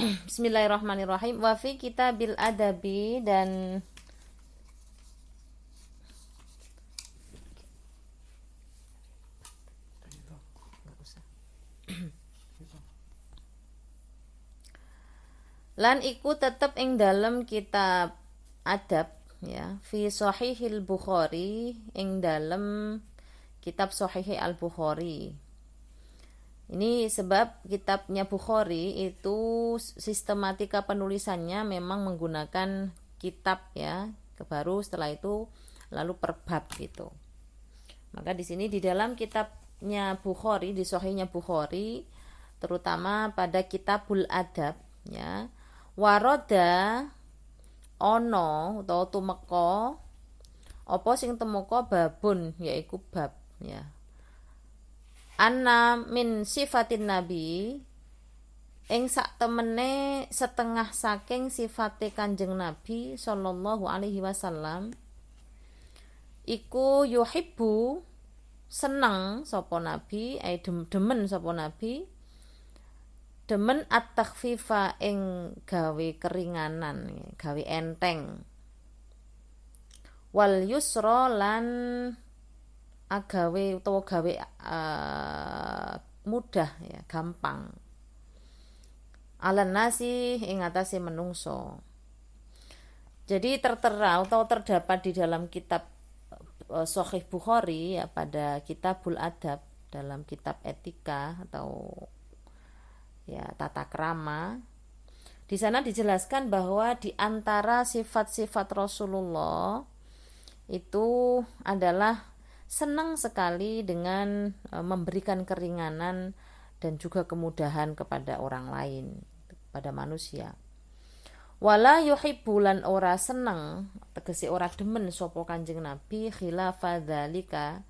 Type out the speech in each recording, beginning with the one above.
Bismillahirrahmanirrahim. Wa fi kitabil adabi, dan lan iku tetep ing dalem kitab adab, ya, fi sahihil Bukhari, ing dalem kitab sahih al Bukhari. Ini sebab kitabnya Bukhari itu sistematika penulisannya memang menggunakan kitab, ya, baru setelah itu lalu per bab gitu. Maka di sini di dalam kitabnya Bukhari, di sahihnya Bukhari, terutama pada kitabul adab, ya, waroda ono utawa tumeka apa sing temeka babun, yaiku bab, ya, anna min sifatin nabi, ing sak temene setengah saking sifate Kanjeng Nabi sallallahu alaihi wasallam iku yuhibbu, seneng sapa nabi, demen sapa nabi, demen at-takhfifa, ing gawe keringanan, gawe enteng, wal yusra, lan agawe utawa gawe mudah, ya, gampang, alan nasi, ing atase menungso. Jadi tertera atau terdapat di dalam kitab Sahih Bukhari, ya, pada kitabul adab, dalam kitab etika atau, ya, tata krama. Di sana dijelaskan bahwa di antara sifat-sifat Rasulullah itu adalah senang sekali dengan memberikan keringanan dan juga kemudahan kepada orang lain, pada manusia. Wala yuhibbu, lan ora seneng, tegese ora demen sapa Kanjeng Nabi khilafa dzalika,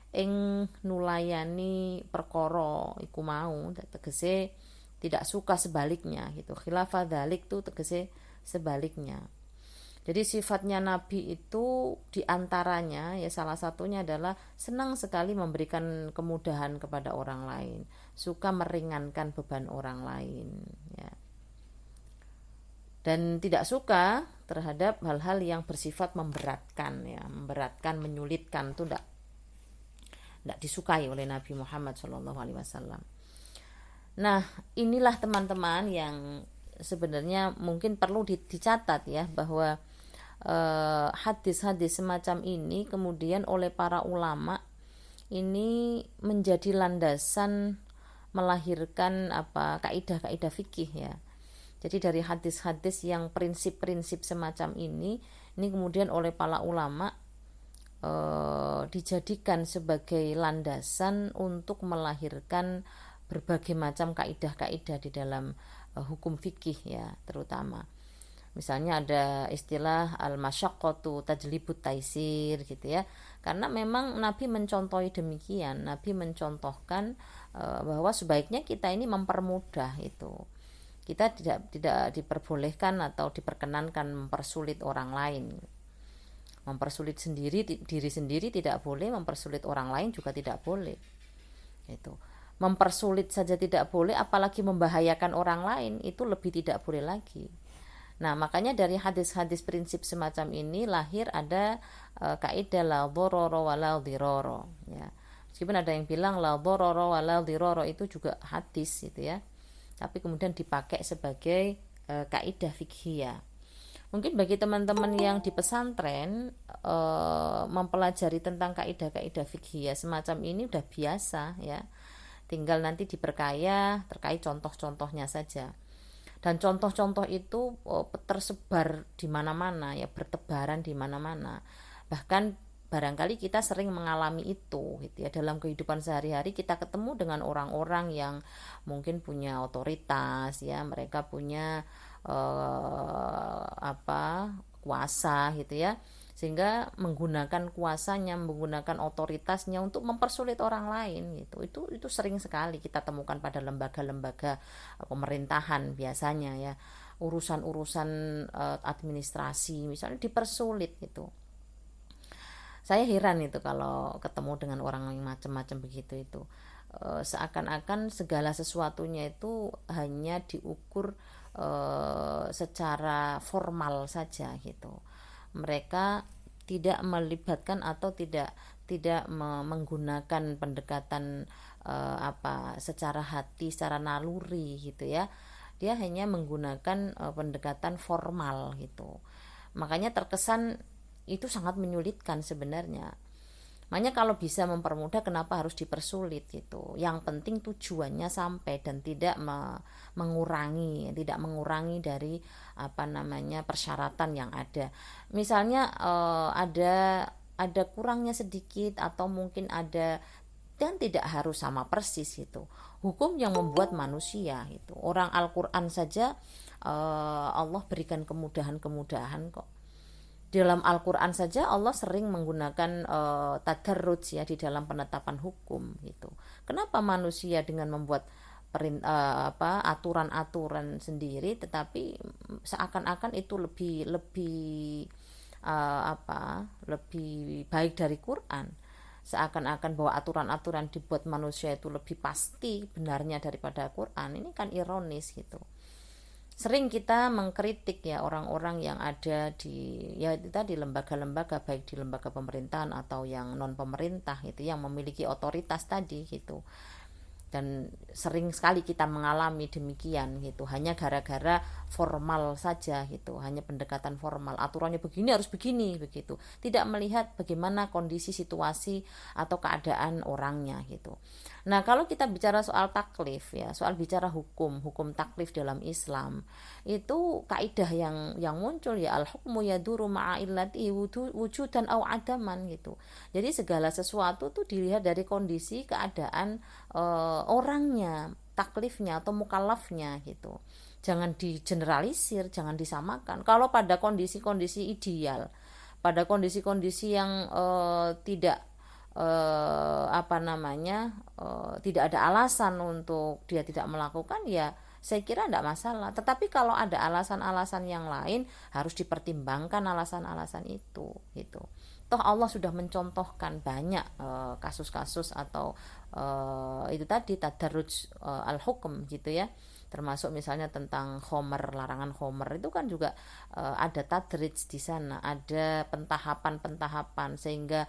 ing nulayani perkara iku mau, tegese tidak suka sebaliknya gitu. Khilafa dzalik tuh tegese sebaliknya. Jadi sifatnya Nabi itu diantaranya, ya, salah satunya adalah senang sekali memberikan kemudahan kepada orang lain, suka meringankan beban orang lain, ya, dan tidak suka terhadap hal-hal yang bersifat memberatkan, ya, memberatkan, menyulitkan, itu tidak disukai oleh Nabi Muhammad SAW. Nah, inilah teman-teman yang sebenarnya mungkin perlu dicatat, ya, bahwa hadis-hadis semacam ini kemudian oleh para ulama ini menjadi landasan melahirkan kaidah-kaidah fikih, ya. Jadi dari hadis-hadis yang prinsip-prinsip semacam ini kemudian oleh para ulama dijadikan sebagai landasan untuk melahirkan berbagai macam kaidah-kaidah di dalam hukum fikih, ya, terutama. Misalnya ada istilah al-masyaqqatu tajlibut taisir gitu, ya. Karena memang Nabi mencontohi demikian. Nabi mencontohkan bahwa sebaiknya kita ini mempermudah itu. Kita tidak diperbolehkan atau diperkenankan mempersulit orang lain. Mempersulit diri sendiri tidak boleh, mempersulit orang lain juga tidak boleh. Itu. Mempersulit saja tidak boleh, apalagi membahayakan orang lain itu lebih tidak boleh lagi. Nah, makanya dari hadis-hadis prinsip semacam ini lahir ada kaidah la dharara wa la dhirara, ya. Meskipun ada yang bilang la dharara wa la dhirara itu juga hadis gitu, ya. Tapi kemudian dipakai sebagai kaidah fikhiyah. Mungkin bagi teman-teman yang di pesantren mempelajari tentang kaidah-kaidah fikhiyah semacam ini udah biasa, ya. Tinggal nanti diperkaya terkait contoh-contohnya saja. Dan contoh-contoh itu tersebar di mana-mana, ya, bertebaran di mana-mana. Bahkan barangkali kita sering mengalami itu gitu, ya, dalam kehidupan sehari-hari kita ketemu dengan orang-orang yang mungkin punya otoritas, ya, mereka punya kuasa gitu, ya, sehingga menggunakan kuasanya, menggunakan otoritasnya untuk mempersulit orang lain gitu. Itu sering sekali kita temukan pada lembaga-lembaga pemerintahan biasanya, ya, urusan-urusan administrasi misalnya dipersulit gitu. Saya heran itu kalau ketemu dengan orang yang macam-macam begitu itu. seakan-akan segala sesuatunya itu hanya diukur secara formal saja gitu. Mereka tidak melibatkan atau tidak tidak menggunakan pendekatan secara hati, secara naluri gitu ya. Dia hanya menggunakan pendekatan formal gitu. Makanya terkesan itu sangat menyulitkan sebenarnya. Makanya kalau bisa mempermudah, kenapa harus dipersulit gitu. Yang penting tujuannya sampai dan tidak mengurangi dari persyaratan yang ada. Misalnya ada kurangnya sedikit atau mungkin ada, dan tidak harus sama persis gitu. Hukum yang membuat manusia itu. Orang Al-Qur'an saja Allah berikan kemudahan-kemudahan kok. Dalam Al-Quran saja Allah sering menggunakan tadarruj ya di dalam penetapan hukum gitu. Kenapa manusia dengan membuat aturan-aturan sendiri, tetapi seakan-akan itu lebih lebih baik dari Quran. Seakan-akan bahwa aturan-aturan dibuat manusia itu lebih pasti benarnya daripada Quran. Ini kan ironis gitu. Sering kita mengkritik ya orang-orang yang ada di lembaga-lembaga, baik di lembaga pemerintahan atau yang non pemerintah itu, yang memiliki otoritas tadi gitu. Dan sering sekali kita mengalami demikian gitu, hanya gara-gara formal saja gitu, hanya pendekatan formal, aturannya begini harus begini begitu, tidak melihat bagaimana kondisi situasi atau keadaan orangnya gitu. Nah, kalau kita bicara soal taklif ya, soal bicara hukum taklif dalam Islam, itu kaidah yang muncul ya, al hukmu yaduru ma'a illati wujudan au adaman gitu. Jadi segala sesuatu tuh dilihat dari kondisi keadaan orangnya, taklifnya atau mukallafnya gitu. Jangan digeneralisir, jangan disamakan. Kalau pada kondisi-kondisi ideal, pada kondisi-kondisi yang tidak tidak ada alasan untuk dia tidak melakukan, ya saya kira tidak masalah. Tetapi kalau ada alasan-alasan yang lain, harus dipertimbangkan alasan-alasan itu gitu. Toh Allah sudah mencontohkan banyak kasus-kasus atau itu tadi tadarruj al-hukm gitu ya, termasuk misalnya tentang khomer, larangan khomer itu kan juga ada tadrij di sana, ada pentahapan sehingga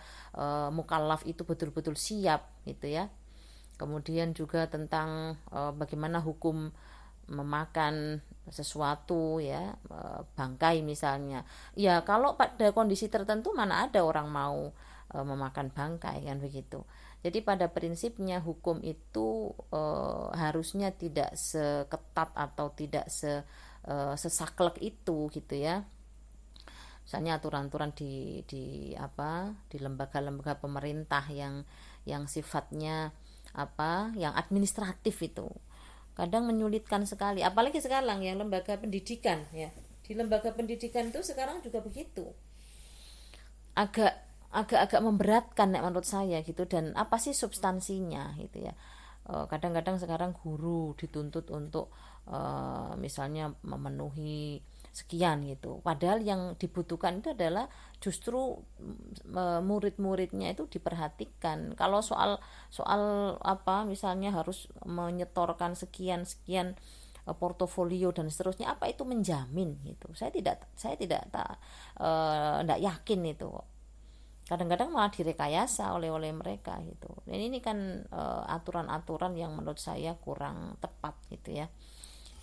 mukallaf itu betul-betul siap gitu ya. Kemudian juga tentang bagaimana hukum memakan sesuatu ya, bangkai misalnya. Ya kalau pada kondisi tertentu mana ada orang mau memakan bangkai kan begitu. Jadi pada prinsipnya hukum itu harusnya tidak seketat atau tidak sesaklek itu gitu ya. Misalnya aturan-aturan di lembaga-lembaga pemerintah yang sifatnya yang administratif itu kadang menyulitkan sekali, apalagi sekarang yang lembaga pendidikan ya. Di lembaga pendidikan itu sekarang juga begitu, agak memberatkan menurut saya gitu. Dan apa sih substansinya gitu ya. Kadang-kadang sekarang guru dituntut untuk misalnya memenuhi sekian gitu, padahal yang dibutuhkan itu adalah justru murid-muridnya itu diperhatikan. Kalau soal misalnya harus menyetorkan sekian portofolio dan seterusnya, apa itu menjamin gitu? Saya tidak yakin itu. Kadang-kadang malah direkayasa oleh mereka gitu. Dan ini kan aturan-aturan yang menurut saya kurang tepat gitu ya.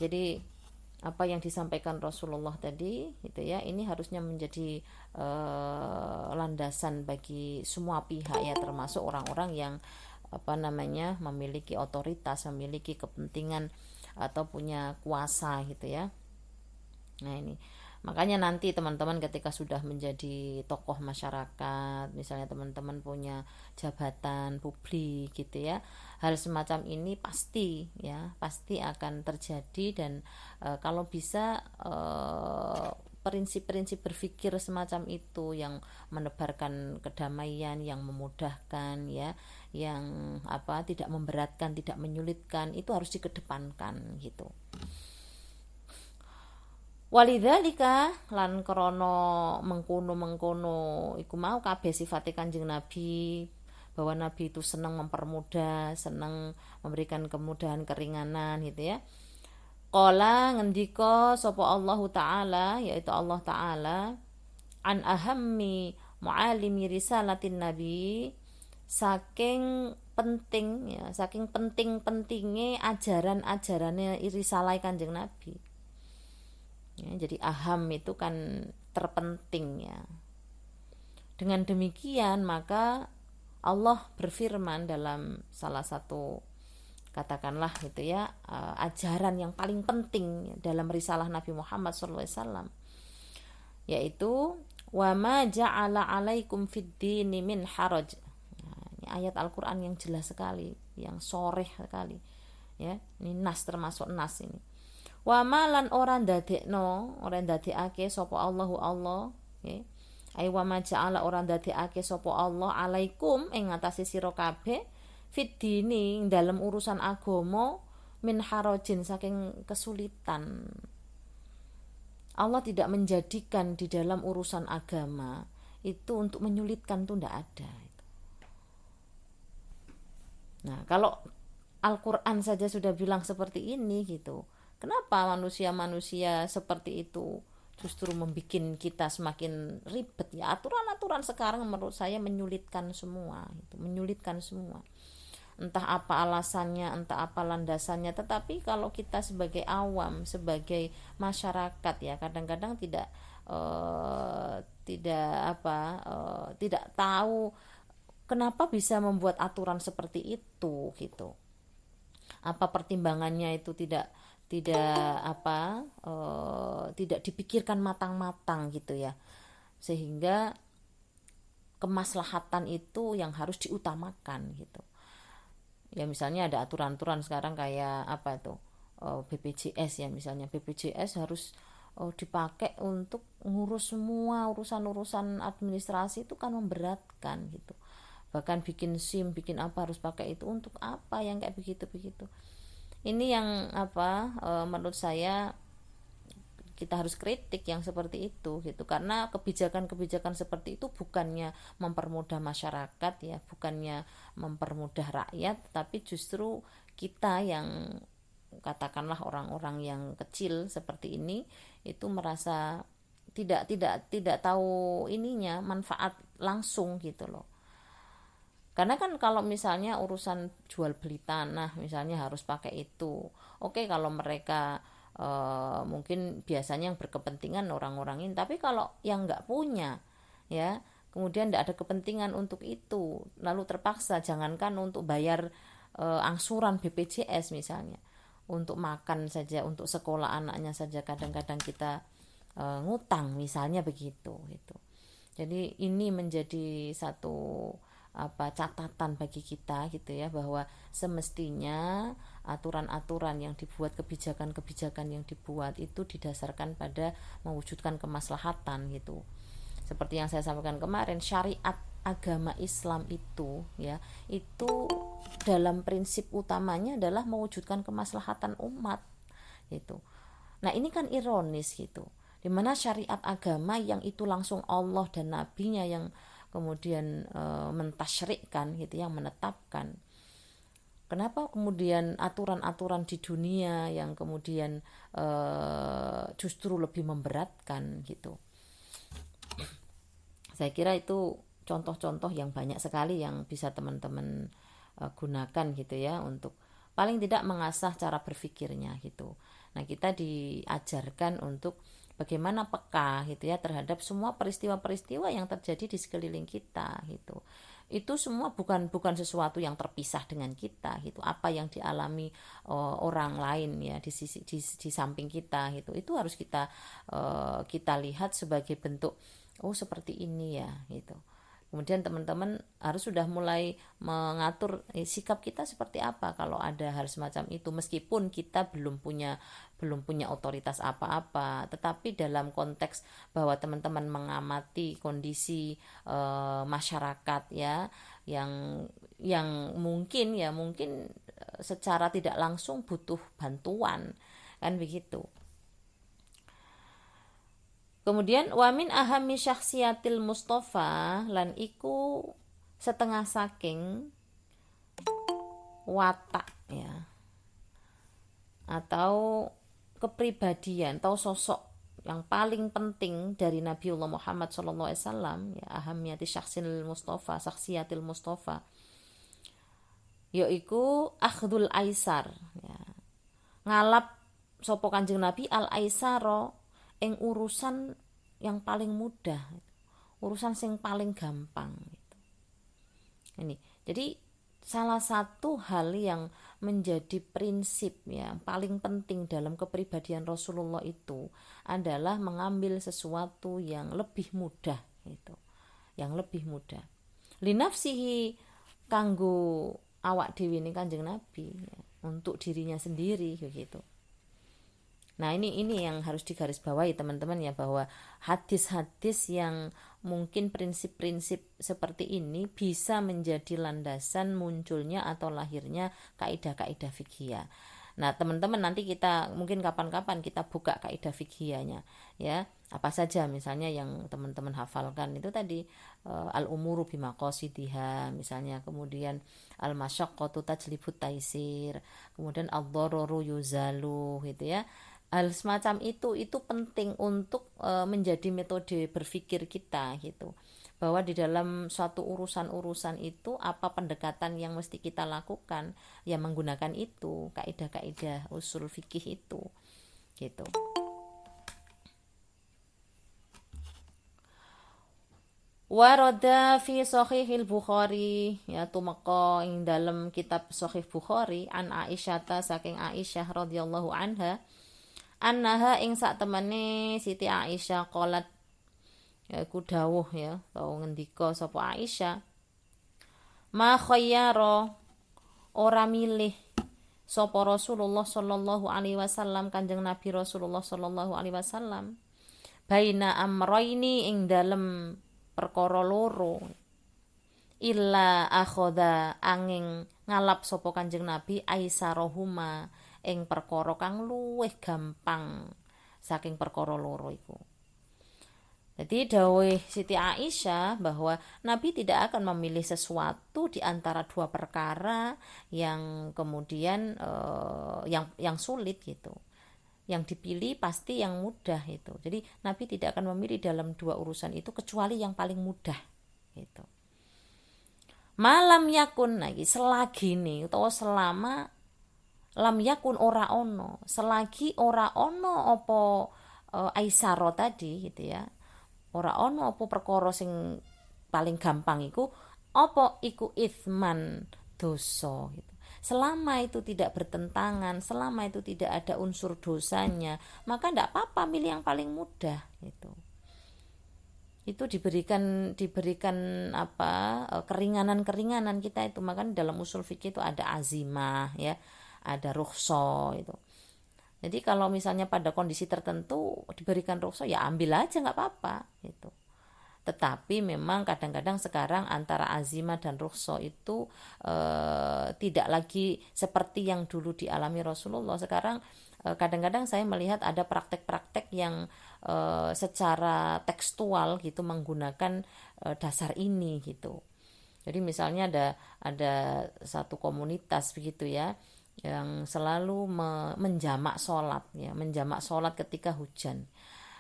Jadi apa yang disampaikan Rasulullah tadi gitu ya, ini harusnya menjadi landasan bagi semua pihak ya, termasuk orang-orang yang memiliki otoritas, memiliki kepentingan atau punya kuasa gitu ya. Nah ini makanya nanti teman-teman ketika sudah menjadi tokoh masyarakat, misalnya teman-teman punya jabatan publik gitu ya, hal semacam ini pasti akan terjadi. Dan kalau bisa prinsip-prinsip berpikir semacam itu yang menebarkan kedamaian, yang memudahkan ya, yang tidak memberatkan, tidak menyulitkan, itu harus dikedepankan gitu. Walidzalika lan krana mengkono iku mau kabeh sifate Kanjeng Nabi, bahwa Nabi itu senang mempermudah, senang memberikan kemudahan, keringanan gitu ya. Qala ngendika sapa Allah taala, yaitu Allah taala, an ahammi mualimi risalatin nabi, saking penting ya, saking penting-pentingnya ajaran-ajarannya risalah Kanjeng Nabi. Ya, jadi aham itu kan terpenting ya. Dengan demikian maka Allah berfirman dalam salah satu, katakanlah gitu ya, ajaran yang paling penting dalam risalah Nabi Muhammad SAW, yaitu wa ma ja'ala 'alaikum fid dini min haraj. Nah, ini ayat Al-Qur'an yang jelas sekali, yang soreh sekali ya. Ini nas, termasuk nas ini. Wa malan orang dadekno, orang dadekake sapa Allahu Allah, okay. Ai wa ma ja'ala orang dadekake sapa Allah alaikum ing ngatasi sira kabeh fid dini dalam urusan agama min harajin, saking kesulitan. Allah tidak menjadikan di dalam urusan agama itu untuk menyulitkan, tuh tidak ada. Nah, kalau Al-Quran saja sudah bilang seperti ini gitu, kenapa manusia-manusia seperti itu justru membuat kita semakin ribet ya? Aturan-aturan sekarang menurut saya menyulitkan semua, gitu, menyulitkan semua. Entah apa alasannya, entah apa landasannya, tetapi kalau kita sebagai awam, sebagai masyarakat ya, kadang-kadang tidak tahu kenapa bisa membuat aturan seperti itu gitu. Apa pertimbangannya itu tidak dipikirkan matang-matang gitu ya, sehingga kemaslahatan itu yang harus diutamakan gitu. Ya misalnya ada aturan-aturan sekarang kayak apa itu, BPJS ya, misalnya BPJS harus dipakai untuk ngurus semua urusan-urusan administrasi, itu kan memberatkan gitu. Bahkan bikin SIM, bikin apa harus pakai itu, untuk apa yang kayak begitu-begitu. Ini yang menurut saya kita harus kritik yang seperti itu gitu, karena kebijakan-kebijakan seperti itu bukannya mempermudah masyarakat ya, bukannya mempermudah rakyat, tapi justru kita yang katakanlah orang-orang yang kecil seperti ini itu merasa tidak tahu ininya, manfaat langsung gitu loh. Karena kan kalau misalnya urusan jual beli tanah misalnya harus pakai itu, oke, kalau mereka mungkin biasanya yang berkepentingan orang-orang ini, tapi kalau yang nggak punya ya, kemudian tidak ada kepentingan untuk itu, lalu terpaksa, jangankan untuk bayar angsuran BPJS misalnya, untuk makan saja, untuk sekolah anaknya saja kadang-kadang kita ngutang misalnya begitu gitu. Jadi ini menjadi satu catatan bagi kita gitu ya, bahwa semestinya aturan-aturan yang dibuat, kebijakan-kebijakan yang dibuat itu didasarkan pada mewujudkan kemaslahatan gitu. Seperti yang saya sampaikan kemarin, syariat agama Islam itu ya, itu dalam prinsip utamanya adalah mewujudkan kemaslahatan umat gitu. Nah, ini kan ironis gitu, dimana syariat agama yang itu langsung Allah dan nabinya yang kemudian mentasyri'kan gitu, yang menetapkan. Kenapa kemudian aturan-aturan di dunia yang kemudian justru lebih memberatkan gitu? Saya kira itu contoh-contoh yang banyak sekali yang bisa teman-teman gunakan gitu ya, untuk paling tidak mengasah cara berpikirnya gitu. Nah, kita diajarkan untuk bagaimana peka gitu ya terhadap semua peristiwa-peristiwa yang terjadi di sekeliling kita gitu. Itu semua bukan sesuatu yang terpisah dengan kita gitu. Apa yang dialami orang lain ya di samping kita gitu, itu harus kita lihat sebagai bentuk, oh seperti ini ya gitu. Kemudian teman-teman harus sudah mulai mengatur sikap kita seperti apa kalau ada hal semacam itu, meskipun kita belum punya otoritas apa-apa, tetapi dalam konteks bahwa teman-teman mengamati kondisi masyarakat ya, yang mungkin secara tidak langsung butuh bantuan, kan begitu. Kemudian wamin ahami syakhsiyatil Mustafa, lan iku setengah saking watak ya, atau kepribadian atau sosok yang paling penting dari Nabiullah Muhammad SAW, ya, ahamiyati syakhsil Mustafa, saksiatil Mustafa, yaiku akhdul aisar, ya, ngalap sopo Kanjeng Nabi al aisaro ing urusan yang paling mudah, urusan sing paling gampang gitu. Ini jadi salah satu hal yang menjadi prinsip yang paling penting dalam kepribadian Rasulullah itu adalah mengambil sesuatu yang lebih mudah gitu, yang lebih mudah linafsihi kanggo awak dewi ini Kanjeng Nabi, ya, untuk dirinya sendiri begitu. Nah ini yang harus digarisbawahi teman-teman ya, bahwa hadis-hadis yang mungkin prinsip-prinsip seperti ini bisa menjadi landasan munculnya atau lahirnya kaidah-kaidah fikih. Nah teman-teman nanti kita mungkin kapan-kapan kita buka kaidah fikihnya ya, apa saja misalnya yang teman-teman hafalkan itu tadi, al umuru bimaqasidiha misalnya, kemudian al masyaqqatu tajlibut taisir, kemudian ad dararu yuzalu gitu ya. Hal semacam itu penting untuk menjadi metode berpikir kita gitu, bahwa di dalam suatu urusan-urusan itu apa pendekatan yang mesti kita lakukan, ya menggunakan itu kaidah-kaidah usul fikih itu gitu. Warada fi Shahihil Bukhari, ya tumeka ing dalam kitab Sahih Bukhari, an Aisyah saking Aisyah radhiyallahu anha, annaha ing sak temene Siti Aisyah qalat, yaiku dawuh ya, atau ngendika sapa Aisyah, ma khayyara ora milih sapa Rasulullah sallallahu alaihi wasallam, Kanjeng Nabi Rasulullah sallallahu alaihi wasallam, baina amroini ing dalem perkara loro, illa akhoda angin ngalap sapa Kanjeng Nabi aisarohuma ing perkara kang luwih gampang saking perkara loro iku. Jadi dawuh Siti Aisyah bahwa Nabi tidak akan memilih sesuatu di antara dua perkara yang kemudian yang sulit gitu. Yang dipilih pasti yang mudah itu. Jadi Nabi tidak akan memilih dalam dua urusan itu kecuali yang paling mudah gitu. Malam yakun lagi selagi nih atau selama lam yakun ora ono, selagi ora ono opo aisaro tadi gitu ya, ora ono opo perkara sing paling gampang iku opo iku ithman dosa gitu. Selama itu tidak bertentangan, selama itu tidak ada unsur dosanya, maka tidak apa-apa milih yang paling mudah gitu. Itu diberikan apa, keringanan-keringanan kita itu. Maka dalam usul fikih itu ada azimah ya, ada rukhsah itu. Jadi kalau misalnya pada kondisi tertentu diberikan rukhsah, ya ambil aja nggak apa-apa gitu. Tetapi memang kadang-kadang sekarang antara azimah dan rukhsah itu tidak lagi seperti yang dulu dialami Rasulullah. Sekarang kadang-kadang saya melihat ada praktek-praktek yang secara tekstual gitu menggunakan dasar ini gitu. Jadi misalnya ada satu komunitas begitu ya, yang selalu menjamak sholat ya, menjamak sholat ketika hujan.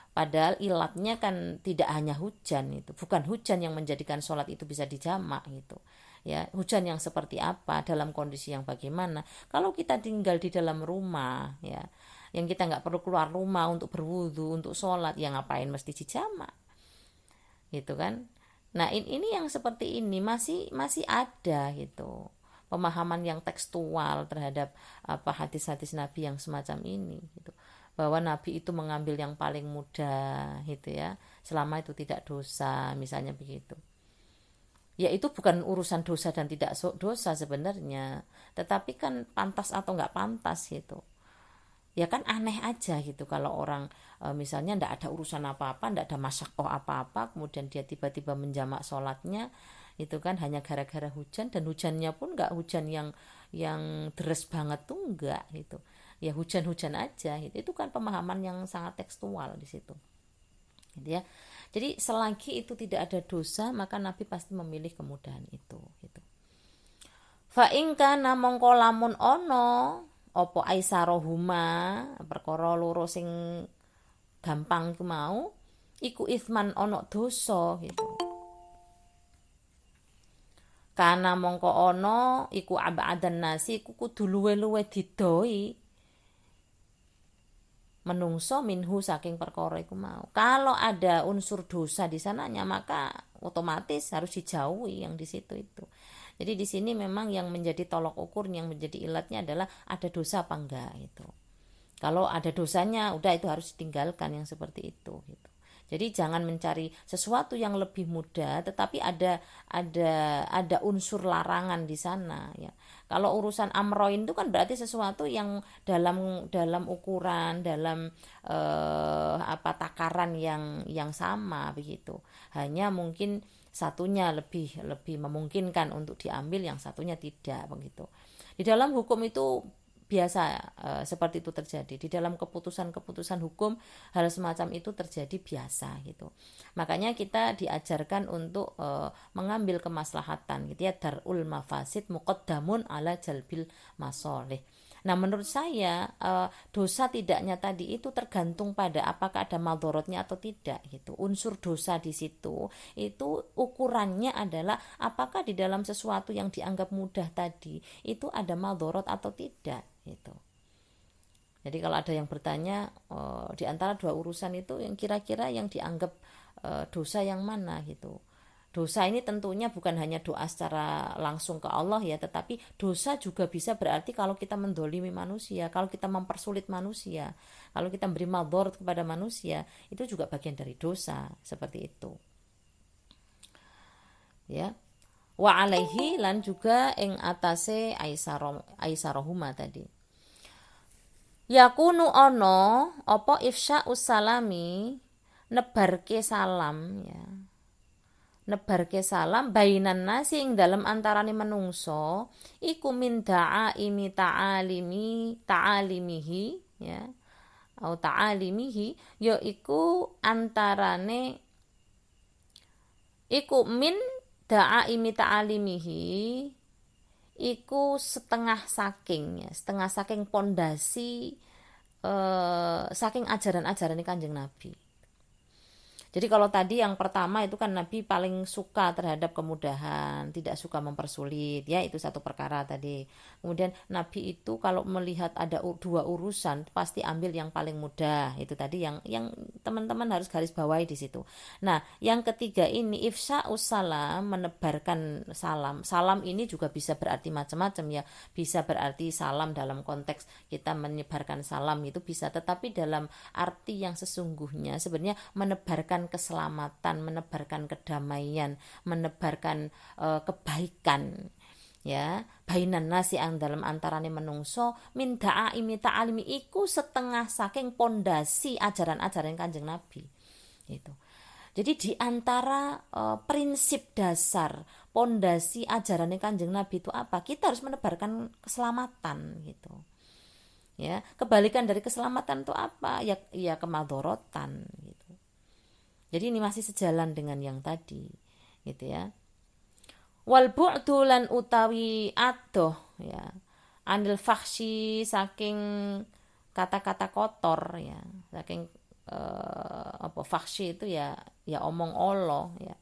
Padahal ilatnya kan tidak hanya hujan itu, bukan hujan yang menjadikan sholat itu bisa dijamak gitu. Ya, hujan yang seperti apa, dalam kondisi yang bagaimana. Kalau kita tinggal di dalam rumah ya, yang kita nggak perlu keluar rumah untuk berwudu, untuk sholat, ya ngapain mesti dijamak gitu kan. Nah ini yang seperti ini masih ada gitu, pemahaman yang tekstual terhadap apa hadis-hadis Nabi yang semacam ini gitu, bahwa Nabi itu mengambil yang paling mudah gitu ya, selama itu tidak dosa misalnya begitu. Ya itu bukan urusan dosa dan tidak dosa sebenarnya, tetapi kan pantas atau nggak pantas gitu. Ya kan aneh aja gitu kalau orang misalnya ndak ada urusan apa-apa, ndak ada masyakoh apa-apa, kemudian dia tiba-tiba menjamak sholatnya itu kan hanya gara-gara hujan, dan hujannya pun nggak hujan yang deres banget tuh enggak gitu. Ya hujan-hujan aja gitu. Itu kan pemahaman yang sangat tekstual di situ. gitu ya. Jadi selagi itu tidak ada dosa, maka Nabi pasti memilih kemudahan itu gitu. Fa in kana mongko lamun ana apa aisarohuma perkara loro sing gampang iku mau iku isman ana dosa gitu. Kana mongko ana iku abadan nasi iku kudu luwe-luwe didoi menungso minhu saking perkara iku mau. Kalau ada unsur dosa di sananya maka otomatis harus dijauhi yang di situ itu. Jadi di sini memang yang menjadi tolok ukur, yang menjadi ilatnya adalah ada dosa apa enggak itu. Kalau ada dosanya udah itu harus ditinggalkan yang seperti itu gitu. Jadi jangan mencari sesuatu yang lebih mudah, tetapi ada unsur larangan di sana ya. Kalau urusan amroin itu kan berarti sesuatu yang dalam ukuran, dalam takaran yang sama begitu. Hanya mungkin satunya lebih memungkinkan untuk diambil, yang satunya tidak begitu. Di dalam hukum itu biasa seperti itu terjadi. Di dalam keputusan-keputusan hukum hal semacam itu terjadi biasa gitu. Makanya kita diajarkan untuk mengambil kemaslahatan gitu ya, darul mafasid muqaddamun ala jalbil masoleh. Nah menurut saya dosa tidaknya tadi itu tergantung pada apakah ada maldorotnya atau tidak gitu. Unsur dosa di situ itu ukurannya adalah apakah di dalam sesuatu yang dianggap mudah tadi itu ada maldorot atau tidak gitu. Jadi kalau ada yang bertanya di antara dua urusan itu yang kira-kira yang dianggap dosa yang mana gitu. Dosa ini tentunya bukan hanya doa secara langsung ke Allah ya, tetapi dosa juga bisa berarti kalau kita mendolimi manusia, kalau kita mempersulit manusia, kalau kita beri madhor kepada manusia, itu juga bagian dari dosa seperti itu. Ya. Wa alaihi lan juga ing atase aisarohuma tadi. Yakunu ono apa ifsya usalami nebarke salam ya. Nebarke salam bainan nasi ing dalam antarane menungso iku min da'aimi ta'alimihi ya au ta'alimihi ya iku antarane iku min da'aimi ta'alimihi iku setengah saking pondasi saking ajaran-ajaran Kanjeng Nabi. Jadi kalau tadi yang pertama itu kan Nabi paling suka terhadap kemudahan, tidak suka mempersulit, ya itu satu perkara tadi. Kemudian Nabi itu kalau melihat ada dua urusan pasti ambil yang paling mudah. Itu tadi yang teman-teman harus garis bawahi di situ. Nah, yang ketiga ini ifsya'us salam, menebarkan salam. Salam ini juga bisa berarti macam-macam ya. Bisa berarti salam dalam konteks kita menyebarkan salam itu bisa, tetapi dalam arti yang sesungguhnya sebenarnya menebarkan keselamatan, menebarkan kedamaian, menebarkan kebaikan ya, bainan nasi ang dalam antarane menungso min da'aimi ta'alimi iku setengah saking pondasi ajaran-ajaran Kanjeng Nabi itu. Jadi di antara prinsip dasar pondasi ajaran Kanjeng Nabi itu apa? Kita harus menebarkan keselamatan gitu. Ya, kebalikan dari keselamatan itu apa? Ya kemadorotan gitu. Jadi ini masih sejalan dengan yang tadi gitu ya. Wal bu'du lan utawi adoh ya. Anil fakhsi saking kata-kata kotor ya. Saking fakhsi itu ya omong olo ya.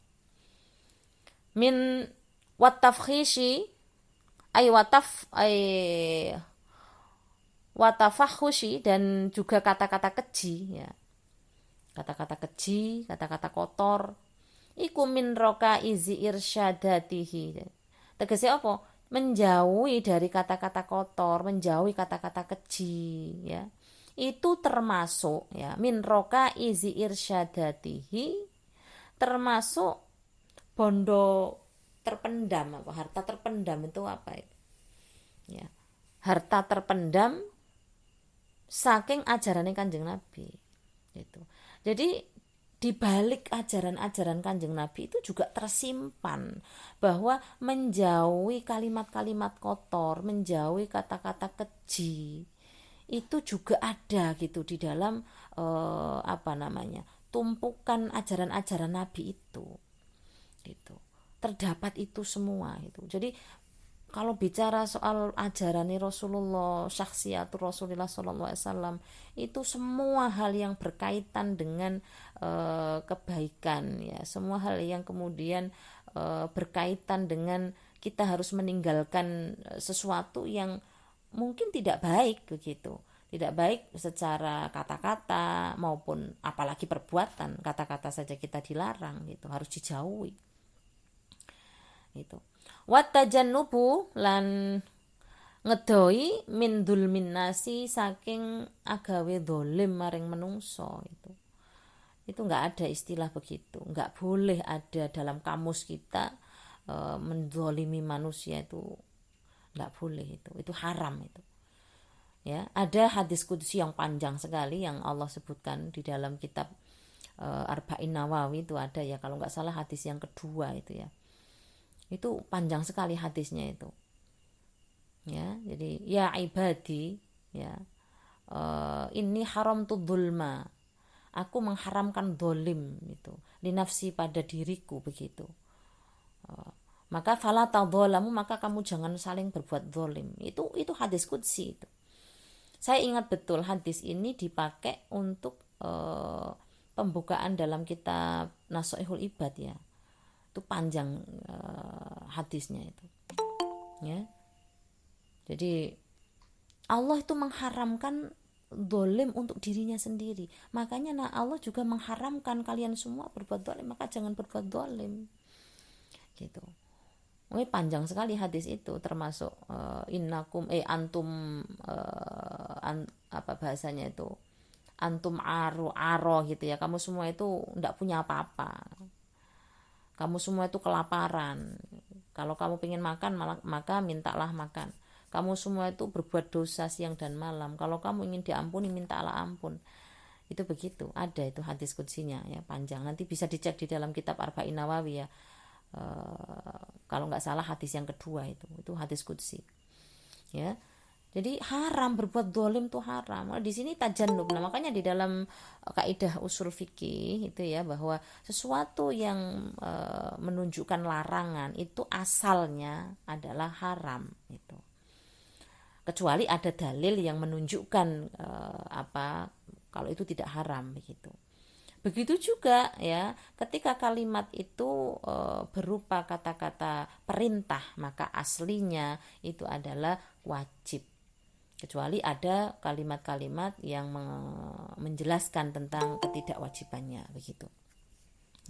Min watafkhishi watafakhushi dan juga kata-kata keji ya. Kata-kata keji, kata-kata kotor iku min roka izi irsyadatihi. Tegese apa? Menjauhi dari kata-kata kotor, menjauhi kata-kata keji ya. Itu termasuk ya min roka izi irsyadatihi, termasuk bondo terpendam apa harta terpendam itu apa itu? Ya. Harta terpendam saking ajarannya Kanjeng Nabi gitu. Jadi di balik ajaran-ajaran Kanjeng Nabi itu juga tersimpan bahwa menjauhi kalimat-kalimat kotor, menjauhi kata-kata keji itu juga ada gitu di dalam tumpukan ajaran-ajaran Nabi itu gitu. Terdapat itu semua itu. Jadi kalau bicara soal ajaran Rasulullah, syakhsiatul Rasulullah SAW, itu semua hal yang berkaitan dengan kebaikan, ya, semua hal yang kemudian berkaitan dengan kita harus meninggalkan sesuatu yang mungkin tidak baik begitu, tidak baik secara kata-kata maupun apalagi perbuatan. Kata-kata saja kita dilarang gitu, harus dijauhi gitu. Watajannubu lan ngedoi min dzulmin nasi saking agawe dolim maring menungso itu nggak ada istilah begitu, nggak boleh ada dalam kamus kita mendolimi manusia, itu nggak boleh, itu haram itu. Ya, ada hadis qudsi yang panjang sekali yang Allah sebutkan di dalam kitab Arba'in Nawawi, itu ada ya, kalau nggak salah hadis yang kedua itu ya. Itu panjang sekali hadisnya itu. Ya, jadi ya ibadi, ya, ini haram tu dzulma. Aku mengharamkan dolim itu li nafsi pada diriku begitu. Maka fala tadzalamu, maka kamu jangan saling berbuat dolim. Itu hadis qudsi itu. Saya ingat betul hadis ini dipakai untuk pembukaan dalam kitab Nasoihul Ibad ya. Itu panjang hadisnya itu. Ya. Jadi Allah itu mengharamkan dolim untuk dirinya sendiri. Makanya Allah juga mengharamkan kalian semua berbuat dolim, maka jangan berbuat dolim. Gitu. Panjang sekali hadis itu, termasuk innakum antum apa bahasanya itu, antum aro gitu ya, kamu semua itu tidak punya apa-apa, kamu semua itu kelaparan, kalau kamu pengen makan maka mintalah makan, kamu semua itu berbuat dosa siang dan malam, kalau kamu ingin diampuni mintalah ampun. Itu begitu, ada itu hadis qudsinya ya, panjang, nanti bisa dicek di dalam kitab Arba'in Nawawi ya. Kalau nggak salah hadis yang kedua itu hadis qudsi ya. Jadi haram, berbuat dolim tuh haram. Di sini tajannub. Nah, makanya di dalam kaidah usul fikih itu ya, bahwa sesuatu yang menunjukkan larangan itu asalnya adalah haram itu. Kecuali ada dalil yang menunjukkan kalau itu tidak haram begitu. Begitu juga ya, ketika kalimat itu berupa kata-kata perintah, maka aslinya itu adalah wajib. Kecuali ada kalimat-kalimat yang menjelaskan tentang ketidakwajibannya begitu.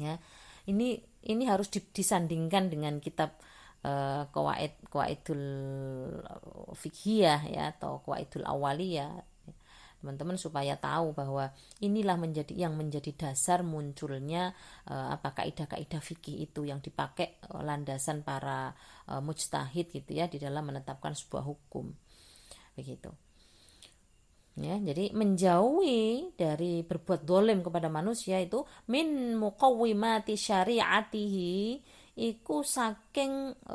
Ya. Ini harus disandingkan dengan kitab qawaidul fiqhiyah ya, atau qawaidul awaliyah, teman-teman, supaya tahu bahwa inilah yang menjadi dasar munculnya kaidah-kaidah fikih itu yang dipakai landasan para mujtahid gitu ya, di dalam menetapkan sebuah hukum begitu ya. Jadi menjauhi dari berbuat dolim kepada manusia itu min muqawwimati syariatihi, iku saking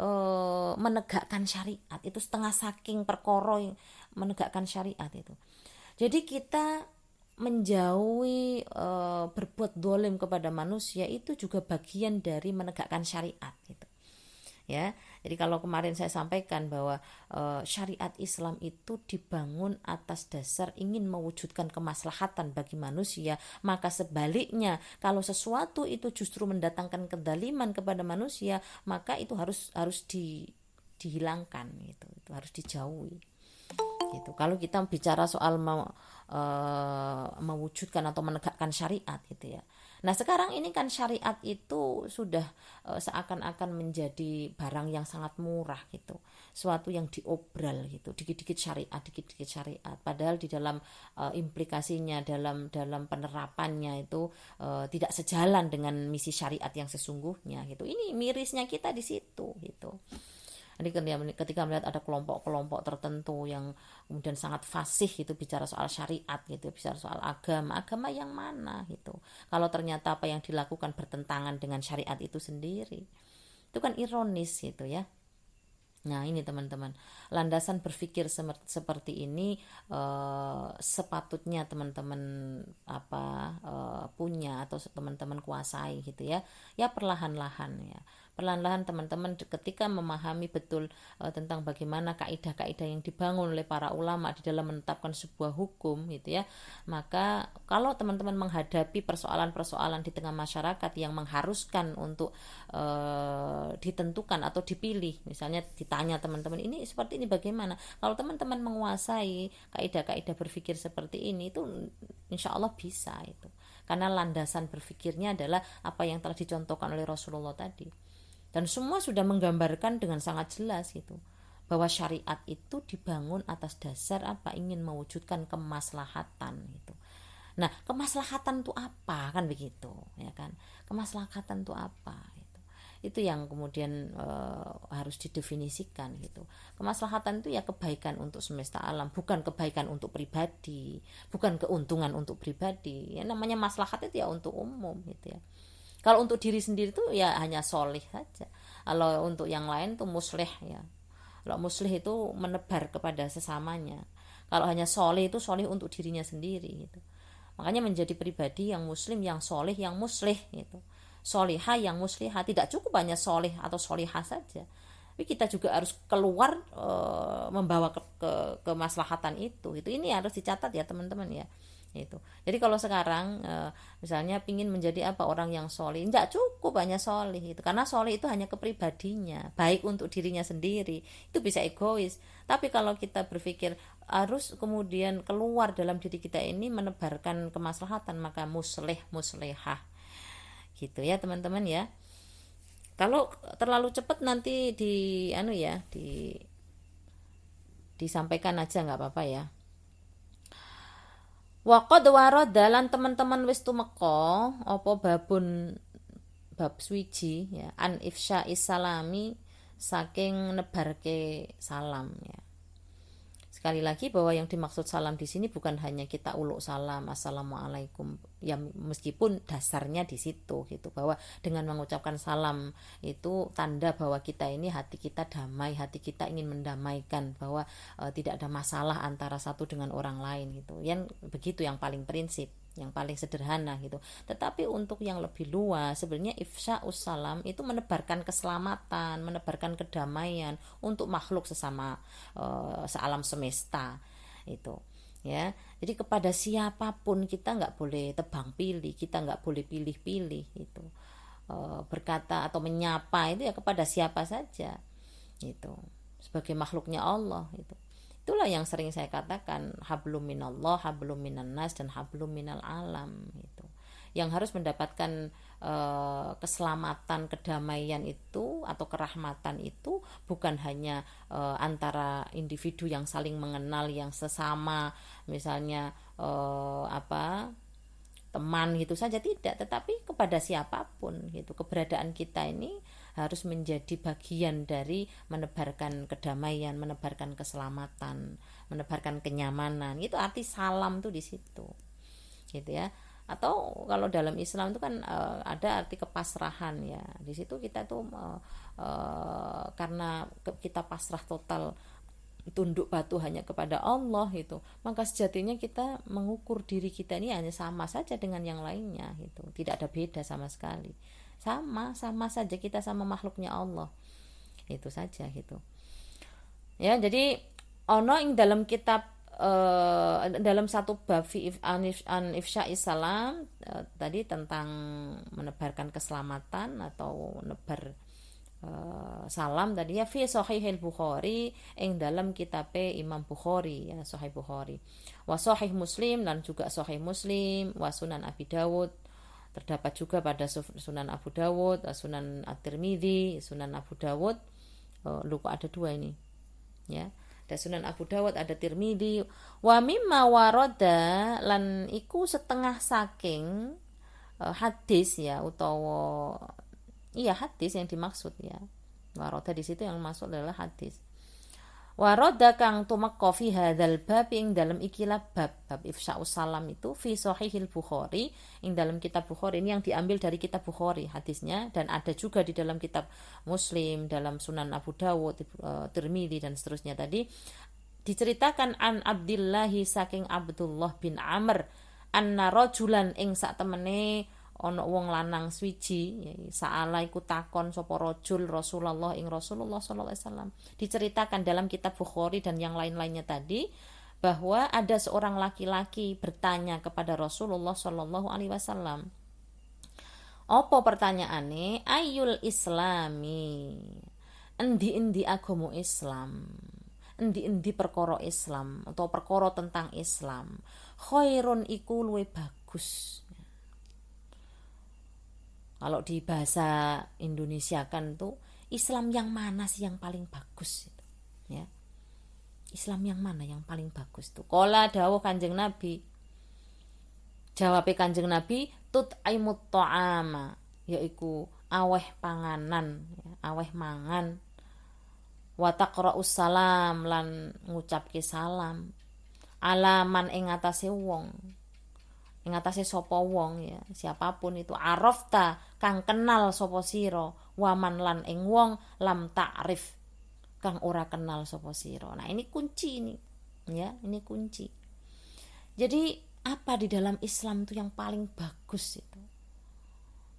menegakkan syariat, itu setengah saking perkara menegakkan syariat itu. Jadi kita menjauhi berbuat dolim kepada manusia itu juga bagian dari menegakkan syariat gitu. Ya, jadi kalau kemarin saya sampaikan bahwa syariat Islam itu dibangun atas dasar ingin mewujudkan kemaslahatan bagi manusia, maka sebaliknya kalau sesuatu itu justru mendatangkan kedaliman kepada manusia, maka itu harus dihilangkan gitu, itu harus dijauhi. Gitu. Kalau kita bicara soal mewujudkan atau menegakkan syariat gitu ya. Nah sekarang ini kan syariat itu sudah seakan-akan menjadi barang yang sangat murah gitu, suatu yang diobral gitu, dikit-dikit syariat. Padahal di dalam implikasinya, dalam penerapannya itu tidak sejalan dengan misi syariat yang sesungguhnya gitu. Ini mirisnya kita di situ gitu. Jadi ketika melihat ada kelompok-kelompok tertentu yang kemudian sangat fasih gitu bicara soal syariat gitu, bicara soal agama yang mana gitu, kalau ternyata apa yang dilakukan bertentangan dengan syariat itu sendiri, itu kan ironis gitu ya. Nah ini teman-teman, landasan berpikir seperti ini sepatutnya teman-teman punya atau teman-teman kuasai gitu ya. Ya perlahan-lahan ya. Perlahan-lahan teman-teman ketika memahami betul tentang bagaimana kaidah-kaidah yang dibangun oleh para ulama di dalam menetapkan sebuah hukum gitu ya, maka kalau teman-teman menghadapi persoalan-persoalan di tengah masyarakat yang mengharuskan untuk ditentukan atau dipilih, misalnya ditanya teman-teman ini seperti ini bagaimana, kalau teman-teman menguasai kaidah-kaidah berpikir seperti ini, itu insya Allah bisa itu, karena landasan berpikirnya adalah apa yang telah dicontohkan oleh Rasulullah tadi. Dan semua sudah menggambarkan dengan sangat jelas gitu, bahwa syariat itu dibangun atas dasar apa, ingin mewujudkan kemaslahatan gitu. Nah, kemaslahatan itu apa, kan begitu ya kan? Kemaslahatan itu apa gitu. Itu yang kemudian harus didefinisikan gitu. Kemaslahatan itu ya kebaikan untuk semesta alam, bukan kebaikan untuk pribadi, bukan keuntungan untuk pribadi. Ya namanya maslahat itu ya untuk umum gitu ya. Kalau untuk diri sendiri tuh ya hanya solih saja. Kalau untuk yang lain tuh muslih ya. Kalau muslih itu menebar kepada sesamanya. Kalau hanya solih itu solih untuk dirinya sendiri gitu. Makanya menjadi pribadi yang muslim, yang solih, yang muslih gitu. Solihah yang muslihah, tidak cukup hanya solih atau solihah saja. Tapi kita juga harus keluar membawa kemaslahatan itu. Ini harus dicatat ya teman-teman ya. Itu. Jadi kalau sekarang misalnya pingin menjadi apa, orang yang solih, tidak cukup hanya solih itu, karena solih itu hanya kepribadinya, baik untuk dirinya sendiri, itu bisa egois. Tapi kalau kita berpikir harus kemudian keluar dalam diri kita ini menebarkan kemaslahatan, maka muslih muslihah gitu ya teman-teman ya. Kalau terlalu cepat nanti disampaikan aja nggak apa-apa ya. Waqad warada lan teman-teman wis tumeka apa bab swiji ya, an ifsya isalami, saking nebarke salam ya. Sekali lagi bahwa yang dimaksud salam di sini bukan hanya kita uluk salam assalamualaikum ya, meskipun dasarnya di situ gitu, bahwa dengan mengucapkan salam itu tanda bahwa kita ini hati kita damai, hati kita ingin mendamaikan, bahwa tidak ada masalah antara satu dengan orang lain gitu. Yang begitu yang paling prinsip, yang paling sederhana gitu. Tetapi untuk yang lebih luas sebenarnya ifsya'us salam itu menebarkan keselamatan, menebarkan kedamaian untuk makhluk sesama sealam semesta itu ya. Jadi kepada siapapun kita nggak boleh tebang pilih, kita nggak boleh pilih-pilih itu, berkata atau menyapa itu ya kepada siapa saja itu, sebagai makhluknya Allah itu. Itulah yang sering saya katakan, hablum minallah, hablum minan nas, dan hablum minal alam itu. Yang harus mendapatkan keselamatan, kedamaian itu atau kerahmatan itu bukan hanya antara individu yang saling mengenal, yang sesama misalnya teman gitu saja, tidak, tetapi kepada siapapun gitu. Keberadaan kita ini harus menjadi bagian dari menebarkan kedamaian, menebarkan keselamatan, menebarkan kenyamanan. Itu arti salam tuh di situ gitu ya. Atau kalau dalam Islam itu kan ada arti kepasrahan ya. Di situ kita tuh karena kita pasrah total, tunduk patuh hanya kepada Allah itu, maka sejatinya kita mengukur diri kita ini hanya sama saja dengan yang lainnya gitu. Tidak ada beda sama sekali. Sama saja kita sama makhluknya Allah. Itu saja gitu. Ya, jadi ono ing dalam kitab dalam satu bab an ifsya'is salam tadi tentang menebarkan keselamatan atau nebar salam tadi ya, fi sahihil Bukhari, ing dalam kitabe Imam Bukhari ya, Sahih Bukhari, wa sahih Muslim, dan juga Sahih Muslim, wa Sunan Abi Dawud, terdapat juga pada Sunan Abu Dawud, Sunan At-Tirmidzi, Sunan Abu Dawud. Kok ada dua ini ya, ada Sunan Abu Dawud, ada Tirmidzi. Wa mimma warada, lan iku setengah saking hadis ya, utawa iya hadis yang dimaksud ya. Waroda di situ yang masuk adalah hadis. Waroda kang tumeka fi hadzal bab, ing dalam ikilah bab ifsya'us salam itu, fi sahihil Bukhari, ing dalam kitab Bukhari. Ini yang diambil dari kitab Bukhari hadisnya, dan ada juga di dalam kitab Muslim, dalam Sunan Abu Dawud, Tirmidzi dan seterusnya tadi. Diceritakan an Abdillahi, saking Abdullah bin Amr anna rajulan ing sak temene ana wong lanang swiji, sa'ala iku takon sapa rajul Rasulullah ing Rasulullah sallallahu alaihi wasallam. Diceritakan dalam kitab Bukhari dan yang lain-lainnya tadi bahwa ada seorang laki-laki bertanya kepada Rasulullah sallallahu alaihi wasallam. Apa pertanyaane? Ayyul islami? Endi-endi agama Islam? Endi-endi perkara Islam atau perkara tentang Islam? Khairun iku luwih bagus. Kalau di bahasa Indonesia kan tuh Islam yang mana sih yang paling bagus itu, ya. Islam yang mana yang paling bagus tuh? Qala dawuh Kanjeng Nabi. Jawabe Kanjeng Nabi, tut'imut ta'ama, yaiku aweh panganan, ya, aweh mangan. Wa taqra'us salam lan ngucapke salam. Alaman ing atase wong. Ing atase sapa wong, ya, siapapun itu, arafta kang kenal sapa sira, waman lan ing wong lam ta'rif kang ora kenal sapa sira. Nah, ini kunci ini. Ya, ini kunci. Jadi apa di dalam Islam itu yang paling bagus itu?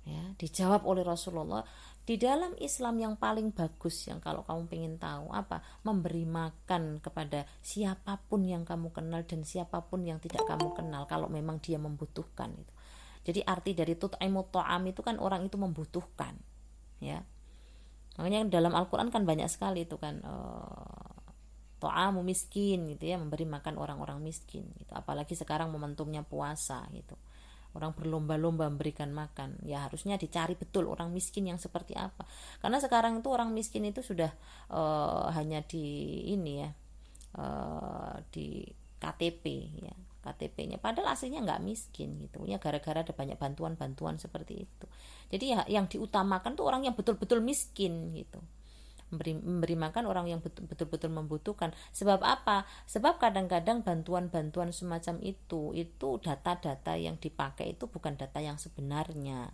Ya, dijawab oleh Rasulullah, di dalam Islam yang paling bagus, yang kalau kamu pengen tahu apa, memberi makan kepada siapapun yang kamu kenal dan siapapun yang tidak kamu kenal kalau memang dia membutuhkan itu. Jadi arti dari tut'imut ta'am itu kan orang itu membutuhkan, ya. Makanya dalam Al-Qur'an kan banyak sekali itu kan ta'amu miskin gitu ya, memberi makan orang-orang miskin gitu. Apalagi sekarang momentumnya puasa gitu. Orang berlomba-lomba memberikan makan, ya harusnya dicari betul orang miskin yang seperti apa, karena sekarang itu orang miskin itu sudah hanya di ini ya, di KTP ya, KTP-nya, padahal aslinya nggak miskin gitu ya, gara-gara ada banyak bantuan-bantuan seperti itu. Jadi ya yang diutamakan tuh orang yang betul-betul miskin gitu, memberi makan orang yang betul-betul membutuhkan. Sebab apa? Sebab kadang-kadang bantuan-bantuan semacam itu data-data yang dipakai itu bukan data yang sebenarnya.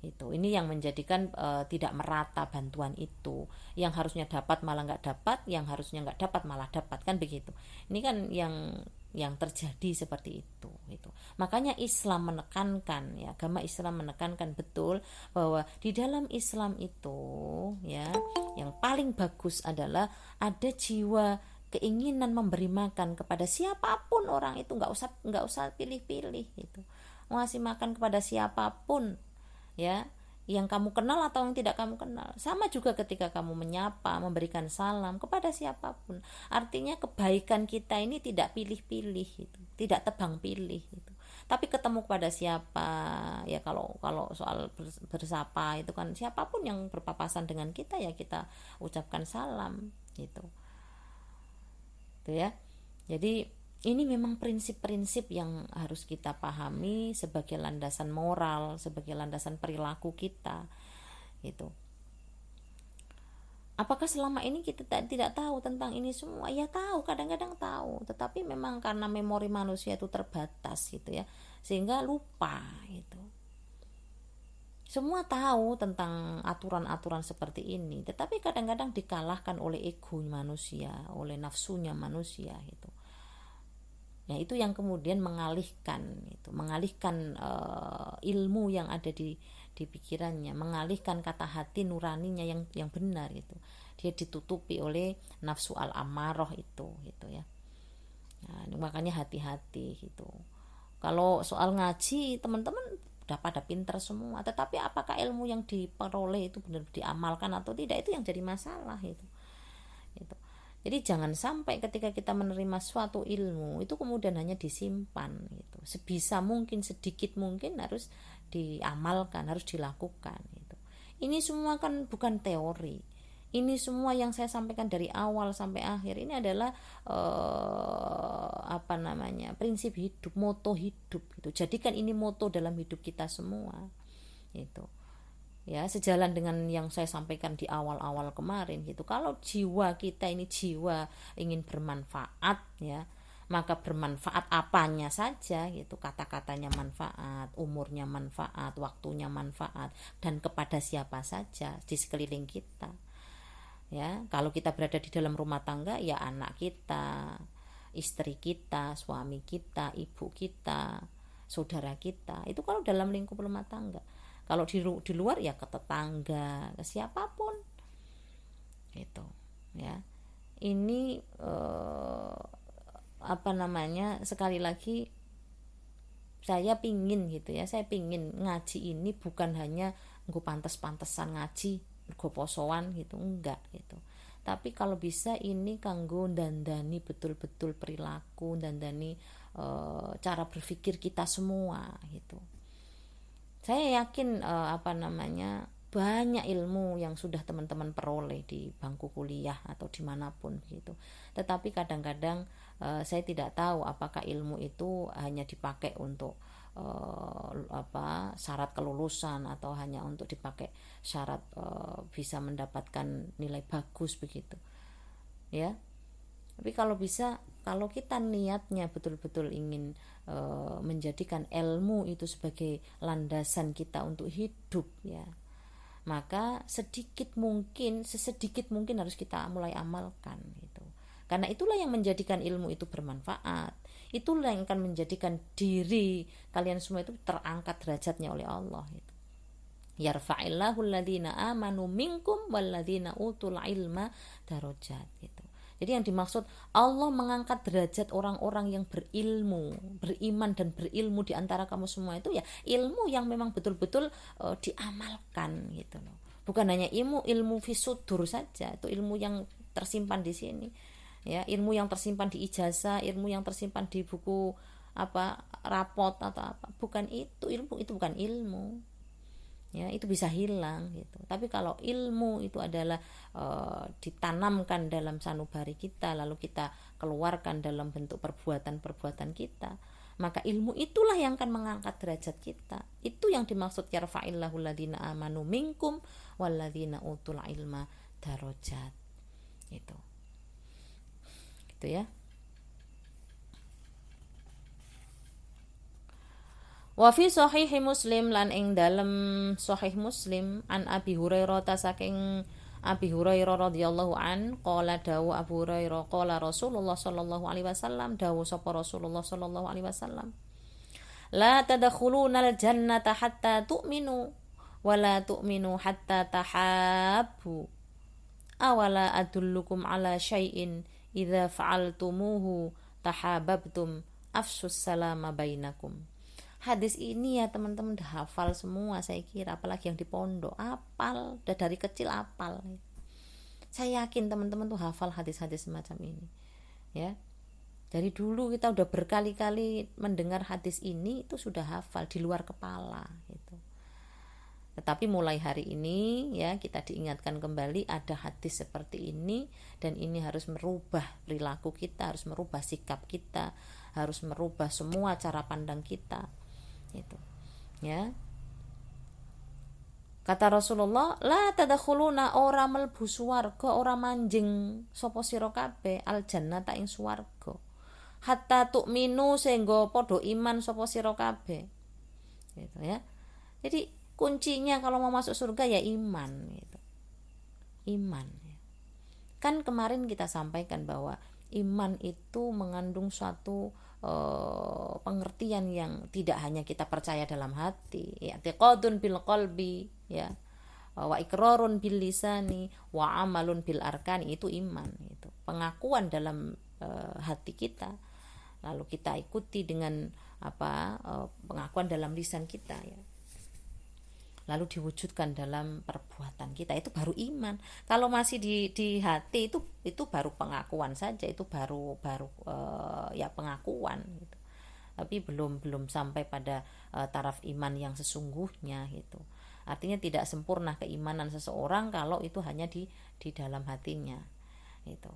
Ini yang menjadikan tidak merata bantuan itu. Yang harusnya dapat malah nggak dapat, yang harusnya nggak dapat malah dapat, kan begitu. Ini kan yang terjadi seperti itu. Makanya Islam menekankan, ya, agama Islam menekankan betul bahwa di dalam Islam itu, ya, yang paling bagus adalah ada jiwa keinginan memberi makan kepada siapapun orang itu, nggak usah pilih-pilih itu, ngasih makan kepada siapapun, ya, yang kamu kenal atau yang tidak kamu kenal. Sama juga ketika kamu menyapa, memberikan salam kepada siapapun. Artinya kebaikan kita ini tidak pilih-pilih itu, tidak tebang pilih itu. Tapi ketemu kepada siapa, ya, kalau soal bersapa itu kan siapapun yang berpapasan dengan kita ya kita ucapkan salam gitu. Itu ya. Jadi ini memang prinsip-prinsip yang harus kita pahami sebagai landasan moral, sebagai landasan perilaku kita gitu. Apakah selama ini kita tidak tahu tentang ini semua? Ya tahu, kadang-kadang tahu, tetapi memang karena memori manusia itu terbatas gitu ya, sehingga lupa gitu. Semua tahu tentang aturan-aturan seperti ini, tetapi kadang-kadang dikalahkan oleh ego manusia, oleh nafsunya manusia gitu. Ya, itu yang kemudian mengalihkan ilmu yang ada di pikirannya, mengalihkan kata hati nuraninya yang benar itu. Dia ditutupi oleh nafsu al-amarah itu ya. Nah, makanya hati-hati gitu. Kalau soal ngaji, teman-teman udah pada pintar semua, tetapi apakah ilmu yang diperoleh itu benar diamalkan atau tidak, itu yang jadi masalah itu. Jadi jangan sampai ketika kita menerima suatu ilmu itu kemudian hanya disimpan gitu. Sebisa mungkin, sedikit mungkin harus diamalkan, harus dilakukan gitu. Ini semua kan bukan teori. Ini semua yang saya sampaikan dari awal sampai akhir ini adalah prinsip hidup, moto hidup gitu. Jadikan ini moto dalam hidup kita semua gitu. Ya, sejalan dengan yang saya sampaikan di awal-awal kemarin gitu. Kalau jiwa kita ini jiwa ingin bermanfaat, ya, maka bermanfaat apanya saja gitu, kata-katanya manfaat, umurnya manfaat, waktunya manfaat, dan kepada siapa saja di sekeliling kita. Ya, kalau kita berada di dalam rumah tangga, ya anak kita, istri kita, suami kita, ibu kita, saudara kita. Itu kalau dalam lingkup rumah tangga. Kalau di luar ya ke tetangga, ke siapapun. Gitu. Ya. Ini sekali lagi saya pingin ngaji ini bukan hanya nggo pantes-pantesan ngaji, nggo posoan gitu, enggak gitu. Tapi kalau bisa ini kanggo dandani betul-betul perilaku, dandani cara berpikir kita semua gitu. Saya yakin banyak ilmu yang sudah teman-teman peroleh di bangku kuliah atau dimanapun gitu. Tetapi kadang-kadang saya tidak tahu apakah ilmu itu hanya dipakai untuk syarat kelulusan atau hanya untuk dipakai syarat bisa mendapatkan nilai bagus begitu. Ya. Tapi kalau bisa, kalau kita niatnya betul-betul ingin menjadikan ilmu itu sebagai landasan kita untuk hidup ya, maka sesedikit mungkin harus kita mulai amalkan gitu. Karena itulah yang menjadikan ilmu itu bermanfaat. Itulah yang akan menjadikan diri kalian semua itu terangkat derajatnya oleh Allah gitu. Yarfa'illahu alladhina amanu minkum walladhina utul ilma darajat gitu. Jadi yang dimaksud Allah mengangkat derajat orang-orang yang berilmu, beriman dan berilmu di antara kamu semua itu ya ilmu yang memang betul-betul diamalkan gitu loh. Bukan hanya ilmu fisudur saja, itu ilmu yang tersimpan di sini. Ya, ilmu yang tersimpan di ijazah, ilmu yang tersimpan di buku rapot atau apa. Bukan itu, ilmu itu bukan ilmu. Ya, itu bisa hilang gitu. Tapi kalau ilmu itu adalah ditanamkan dalam sanubari kita, lalu kita keluarkan dalam bentuk perbuatan-perbuatan kita, maka ilmu itulah yang akan mengangkat derajat kita. Itu yang dimaksud yarfa'illahu alladhina amanu minkum walladhina utul ilma darajat. Gitu ya. Wa fi sahih Muslim, lan ing dalem sahih Muslim, an Abi Hurairah saking Abi Hurairah radhiyallahu an qala dawu Abu Hurairah qala Rasulullah sallallahu alaihi wasallam, dawu sapa Rasulullah sallallahu alaihi wasallam, la tadkhulunal jannata hatta tu'minu wa la tu'minu hatta tahabbu awala adullukum ala syai'in idza fa'altumuhu tahabbtum afsus salama bainakum. Hadis ini ya teman-teman udah hafal semua saya kira, apalagi yang di pondok hafal, udah dari kecil hafal. Saya yakin teman-teman tuh hafal hadis-hadis semacam ini ya. Dari dulu kita udah berkali-kali mendengar hadis ini, itu sudah hafal di luar kepala gitu. Tetapi mulai hari ini ya kita diingatkan kembali ada hadis seperti ini, dan ini harus merubah perilaku kita, harus merubah sikap kita, harus merubah semua cara pandang kita. Itu ya, kata Rasulullah, la tadkhuluna, ora mlebu swarga, ora manjing sapa sira kabeh al jannata ing swarga hatta tu'minu, sehingga padha iman sapa sira kabeh gitu ya. Jadi kuncinya kalau mau masuk surga ya iman gitu. Iman ya. Kan kemarin kita sampaikan bahwa iman itu mengandung suatu pengertian yang tidak hanya kita percaya dalam hati, i'tiqadun bil qalbi ya, wa iqrarun bil lisani, wa amalun bil arkani, itu iman itu. Pengakuan dalam hati kita, lalu kita ikuti dengan pengakuan dalam lisan kita ya, lalu diwujudkan dalam perbuatan kita, itu baru iman. Kalau masih di hati itu baru pengakuan saja, itu baru ya pengakuan gitu. Tapi belum sampai pada taraf iman yang sesungguhnya gitu. Artinya tidak sempurna keimanan seseorang kalau itu hanya di dalam hatinya gitu.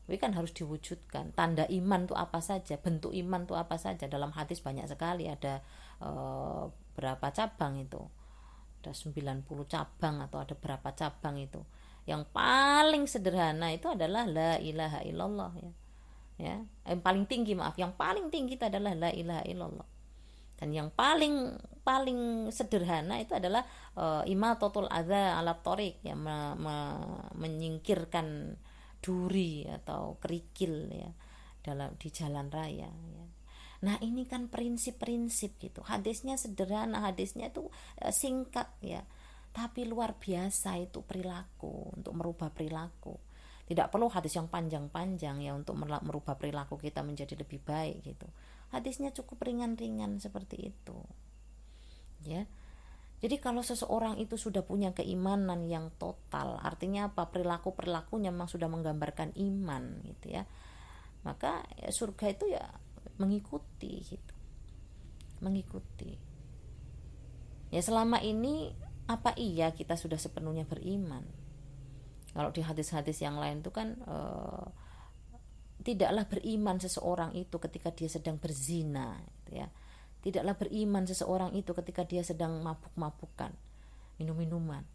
Tapi kan harus diwujudkan. Tanda iman itu apa saja, bentuk iman itu apa saja. Dalam hadis banyak sekali, ada berapa cabang itu, ada 90 cabang atau ada berapa cabang itu. Yang paling sederhana itu adalah la ilaha illallah ya. Yang paling tinggi itu adalah la ilaha illallah. Dan yang paling sederhana itu adalah imatatul adza ala thoriq ya, menyingkirkan duri atau kerikil ya di jalan raya ya. Nah ini kan prinsip-prinsip gitu, hadisnya sederhana, hadisnya itu singkat ya, tapi luar biasa itu perilaku, untuk merubah perilaku. Tidak perlu hadis yang panjang-panjang ya untuk merubah perilaku kita menjadi lebih baik gitu. Hadisnya cukup ringan-ringan seperti itu ya. Jadi kalau seseorang itu sudah punya keimanan yang total, artinya apa? Perilaku-perilakunya memang sudah menggambarkan iman gitu ya. Maka ya, surga itu ya mengikuti gitu. Mengikuti. Ya selama ini apa iya kita sudah sepenuhnya beriman? Kalau di hadis-hadis yang lain itu kan tidaklah beriman seseorang itu ketika dia sedang berzina gitu ya. Tidaklah beriman seseorang itu ketika dia sedang mabuk-mabukan, minum-minuman.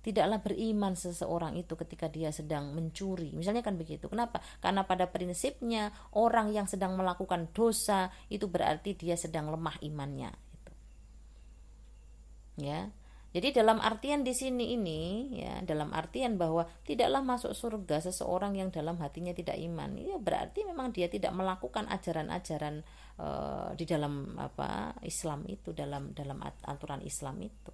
Tidaklah beriman seseorang itu ketika dia sedang mencuri. Misalnya kan begitu. Kenapa? Karena pada prinsipnya orang yang sedang melakukan dosa itu berarti dia sedang lemah imannya. Gitu. Ya. Jadi dalam artian di sini ini ya, dalam artian bahwa tidaklah masuk surga seseorang yang dalam hatinya tidak iman. Ya berarti memang dia tidak melakukan ajaran-ajaran di dalam Islam itu, dalam aturan Islam itu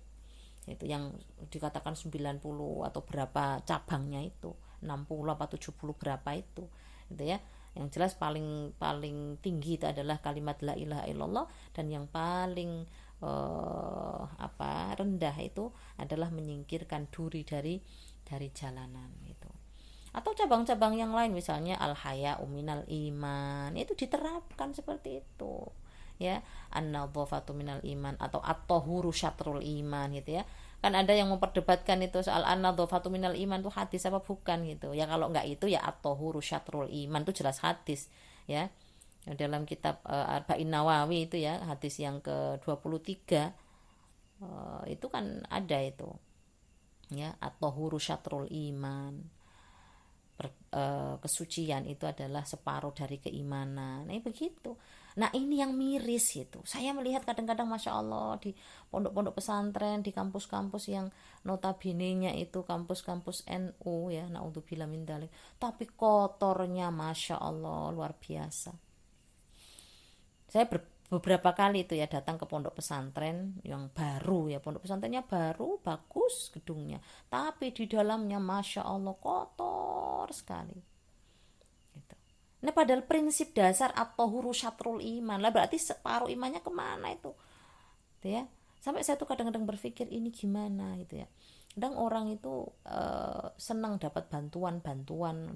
yang dikatakan 90 atau berapa cabangnya itu, 60 atau 70 berapa itu gitu ya. Yang jelas paling tinggi itu adalah kalimat la ilaha illallah, dan yang paling rendah itu adalah menyingkirkan duri dari jalanan gitu. Atau cabang-cabang yang lain misalnya al haya minal iman, itu diterapkan seperti itu ya, an-nadhafatu minal iman atau at-tahuru syatrul iman gitu ya. Kan ada yang memperdebatkan itu soal an-nadhafatu minal iman itu hadis apa bukan gitu ya. Kalau enggak itu ya at-tahuru syatrul iman, itu jelas hadis ya. Dalam kitab Arba'in Nawawi itu ya, hadis yang ke-23 itu kan ada itu ya, at-tahuru syatrul iman. Kesucian itu adalah separuh dari keimanan. Nah begitu. Nah ini yang miris itu. Saya melihat kadang-kadang Masya Allah di pondok-pondok pesantren, di kampus-kampus yang notabene-nya itu kampus-kampus NU ya, naudzubillah min dzalik, tapi kotornya Masya Allah luar biasa. Saya beberapa kali itu ya datang ke pondok pesantren yang baru ya, pondok pesantrennya baru, bagus gedungnya, tapi di dalamnya Masya Allah kotor sekali gitu. Nah padahal prinsip dasar at-tahuru syatrul iman lah, berarti separuh imannya kemana itu gitu ya. Sampai saya tuh kadang-kadang berpikir ini gimana gitu ya. Kadang orang itu senang dapat bantuan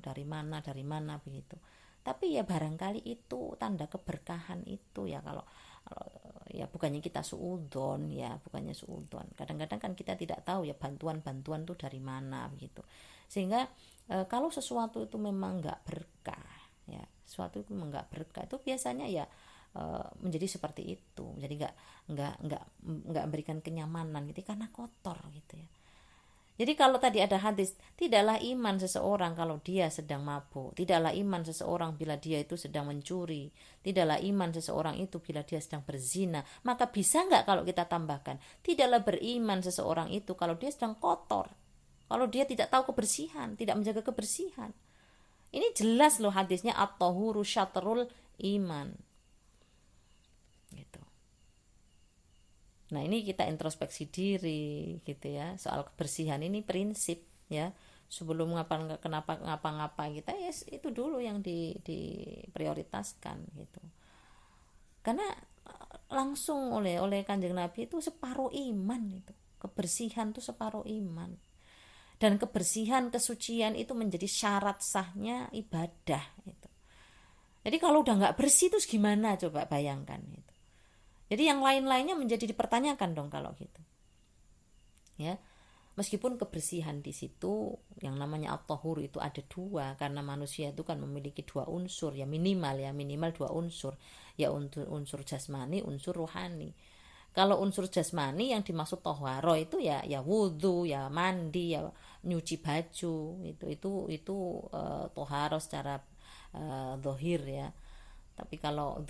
dari mana begitu. Tapi ya barangkali itu tanda keberkahan itu ya, kalau ya bukannya kita suudzon ya, bukannya suudzon. Kadang-kadang kan kita tidak tahu ya bantuan-bantuan itu dari mana begitu. Sehingga kalau sesuatu itu memang nggak berkah ya, sesuatu itu memang nggak berkah, itu biasanya ya menjadi seperti itu. Jadi nggak memberikan kenyamanan gitu karena kotor gitu ya. Jadi kalau tadi ada hadis, tidaklah iman seseorang kalau dia sedang mabuk, tidaklah iman seseorang bila dia itu sedang mencuri, tidaklah iman seseorang itu bila dia sedang berzina, maka bisa nggak kalau kita tambahkan, tidaklah beriman seseorang itu kalau dia sedang kotor, kalau dia tidak tahu kebersihan, tidak menjaga kebersihan. Ini jelas loh hadisnya at-tahuru syatrul iman. Gitu. Nah ini kita introspeksi diri gitu ya, soal kebersihan ini prinsip ya. Sebelum ngapa-ngapa kita ya itu dulu yang diprioritaskan gitu. Karena langsung oleh Kanjeng Nabi itu separuh iman itu. Kebersihan itu separuh iman. Dan kebersihan, kesucian itu menjadi syarat sahnya ibadah itu. Jadi kalau udah nggak bersih terus gimana, coba bayangkan itu. Jadi yang lain-lainnya menjadi dipertanyakan dong kalau gitu. Ya. Meskipun kebersihan di situ yang namanya at-tahur itu ada dua, karena manusia itu kan memiliki dua unsur ya, minimal dua unsur. Ya unsur jasmani, unsur rohani. Kalau unsur jasmani yang dimaksud toharo itu ya wudhu, ya mandi, ya nyuci baju, itu toharo secara dohir ya. Tapi kalau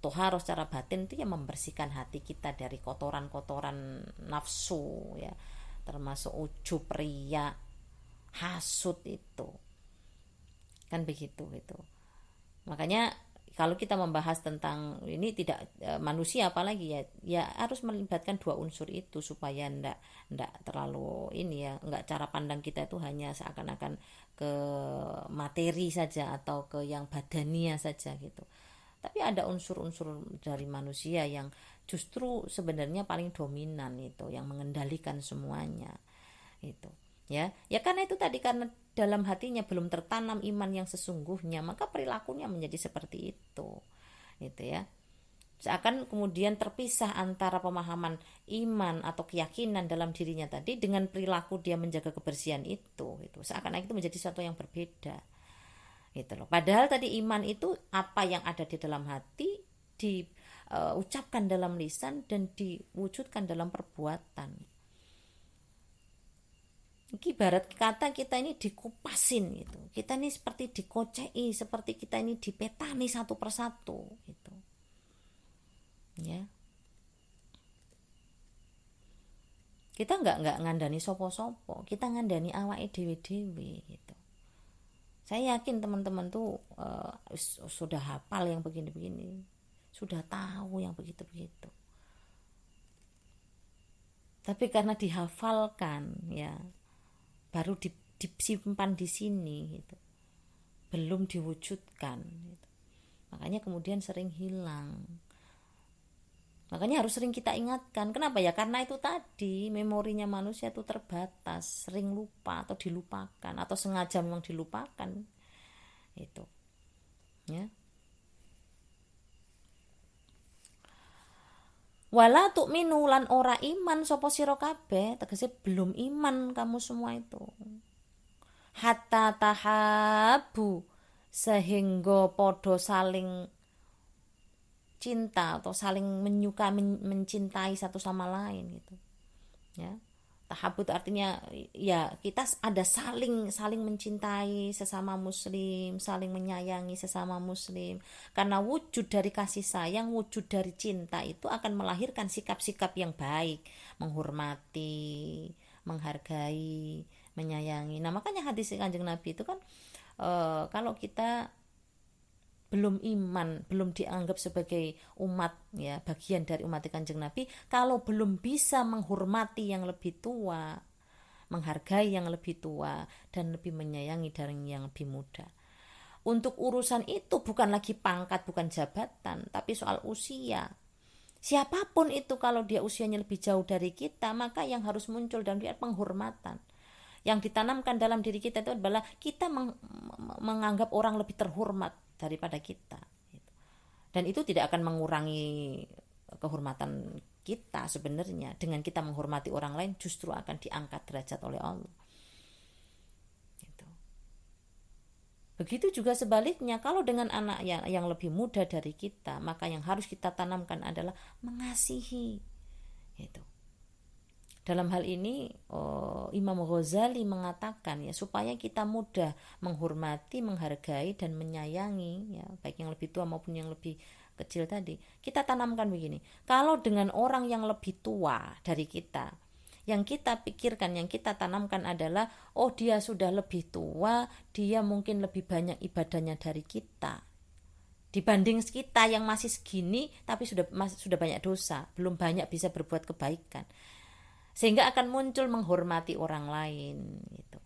toharo secara batin itu ya membersihkan hati kita dari kotoran-kotoran nafsu ya, termasuk ujub, riya, hasud itu kan begitu gitu. Makanya kalau kita membahas tentang ini tidak manusia apalagi ya harus melibatkan dua unsur itu supaya ndak terlalu ini ya, nggak cara pandang kita itu hanya seakan-akan ke materi saja atau ke yang badania saja gitu. Tapi ada unsur-unsur dari manusia yang justru sebenarnya paling dominan, itu yang mengendalikan semuanya itu. Ya karena itu tadi, karena dalam hatinya belum tertanam iman yang sesungguhnya, maka perilakunya menjadi seperti itu ya. Seakan kemudian terpisah antara pemahaman iman atau keyakinan dalam dirinya tadi dengan perilaku dia menjaga kebersihan itu seakan itu menjadi sesuatu yang berbeda gitu loh. Padahal tadi iman itu apa yang ada di dalam hati diucapkan dalam lisan dan diwujudkan dalam perbuatan. Ibarat kata kita ini dikupasin gitu, kita ini seperti dikocei, seperti kita ini dipetani satu persatu gitu ya. Kita nggak ngandani sopo-sopo, kita ngandani awake dewe-dewe gitu. Saya yakin teman-teman tuh sudah hafal yang begini-begini, sudah tahu yang begitu-begitu, tapi karena dihafalkan ya baru disimpan di sini gitu, belum diwujudkan gitu. Makanya kemudian sering hilang. Makanya harus sering kita ingatkan. Kenapa ya? Karena itu tadi memorinya manusia itu terbatas, sering lupa atau dilupakan atau sengaja memang dilupakan itu ya. Wala tu'minu lan ora iman sapa sira kabeh, tegese belum iman kamu semua itu. Hatta tahabu, sehingga podo saling cinta atau saling menyuka mencintai satu sama lain gitu ya. Tahabut artinya ya kita ada saling mencintai sesama muslim, saling menyayangi sesama muslim. Karena wujud dari kasih sayang, wujud dari cinta itu akan melahirkan sikap-sikap yang baik, menghormati, menghargai, menyayangi. Nah makanya hadis Kanjeng Nabi itu kan kalau kita belum iman, belum dianggap sebagai umat ya, bagian dari umat Kanjeng Nabi, kalau belum bisa menghormati yang lebih tua, menghargai yang lebih tua, dan lebih menyayangi dari yang lebih muda. Untuk urusan itu bukan lagi pangkat, bukan jabatan, tapi soal usia. Siapapun itu kalau dia usianya lebih jauh dari kita, maka yang harus muncul dalam dia penghormatan. Yang ditanamkan dalam diri kita itu adalah kita menganggap orang lebih terhormat daripada kita, dan itu tidak akan mengurangi kehormatan kita. Sebenarnya dengan kita menghormati orang lain justru akan diangkat derajat oleh Allah gitu. Begitu juga sebaliknya, kalau dengan anak yang lebih muda dari kita, maka yang harus kita tanamkan adalah mengasihi gitu. Dalam hal ini Imam Ghazali mengatakan ya, supaya kita mudah menghormati, menghargai dan menyayangi ya, baik yang lebih tua maupun yang lebih kecil tadi, kita tanamkan begini. Kalau dengan orang yang lebih tua dari kita, yang kita pikirkan, yang kita tanamkan adalah oh dia sudah lebih tua, dia mungkin lebih banyak ibadahnya dari kita dibanding kita yang masih segini tapi sudah banyak dosa, belum banyak bisa berbuat kebaikan. Sehingga akan muncul menghormati orang lain gitu.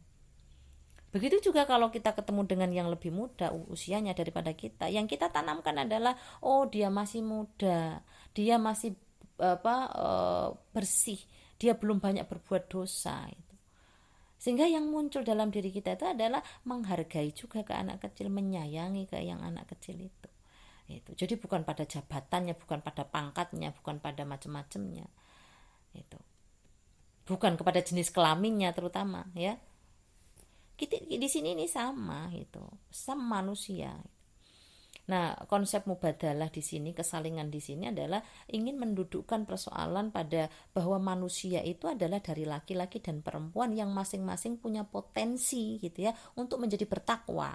Begitu juga kalau kita ketemu dengan yang lebih muda usianya daripada kita, yang kita tanamkan adalah oh dia masih muda, dia masih bersih, dia belum banyak berbuat dosa itu. Sehingga yang muncul dalam diri kita itu adalah menghargai juga ke anak kecil, menyayangi ke yang anak kecil itu. Jadi bukan pada jabatannya, bukan pada pangkatnya, bukan pada macam-macamnya itu, bukan kepada jenis kelaminnya terutama ya. Kita di sini ini sama gitu, sama manusia. Nah, konsep mubadalah di sini, kesalingan di sini adalah ingin mendudukkan persoalan pada bahwa manusia itu adalah dari laki-laki dan perempuan yang masing-masing punya potensi gitu ya untuk menjadi bertakwa.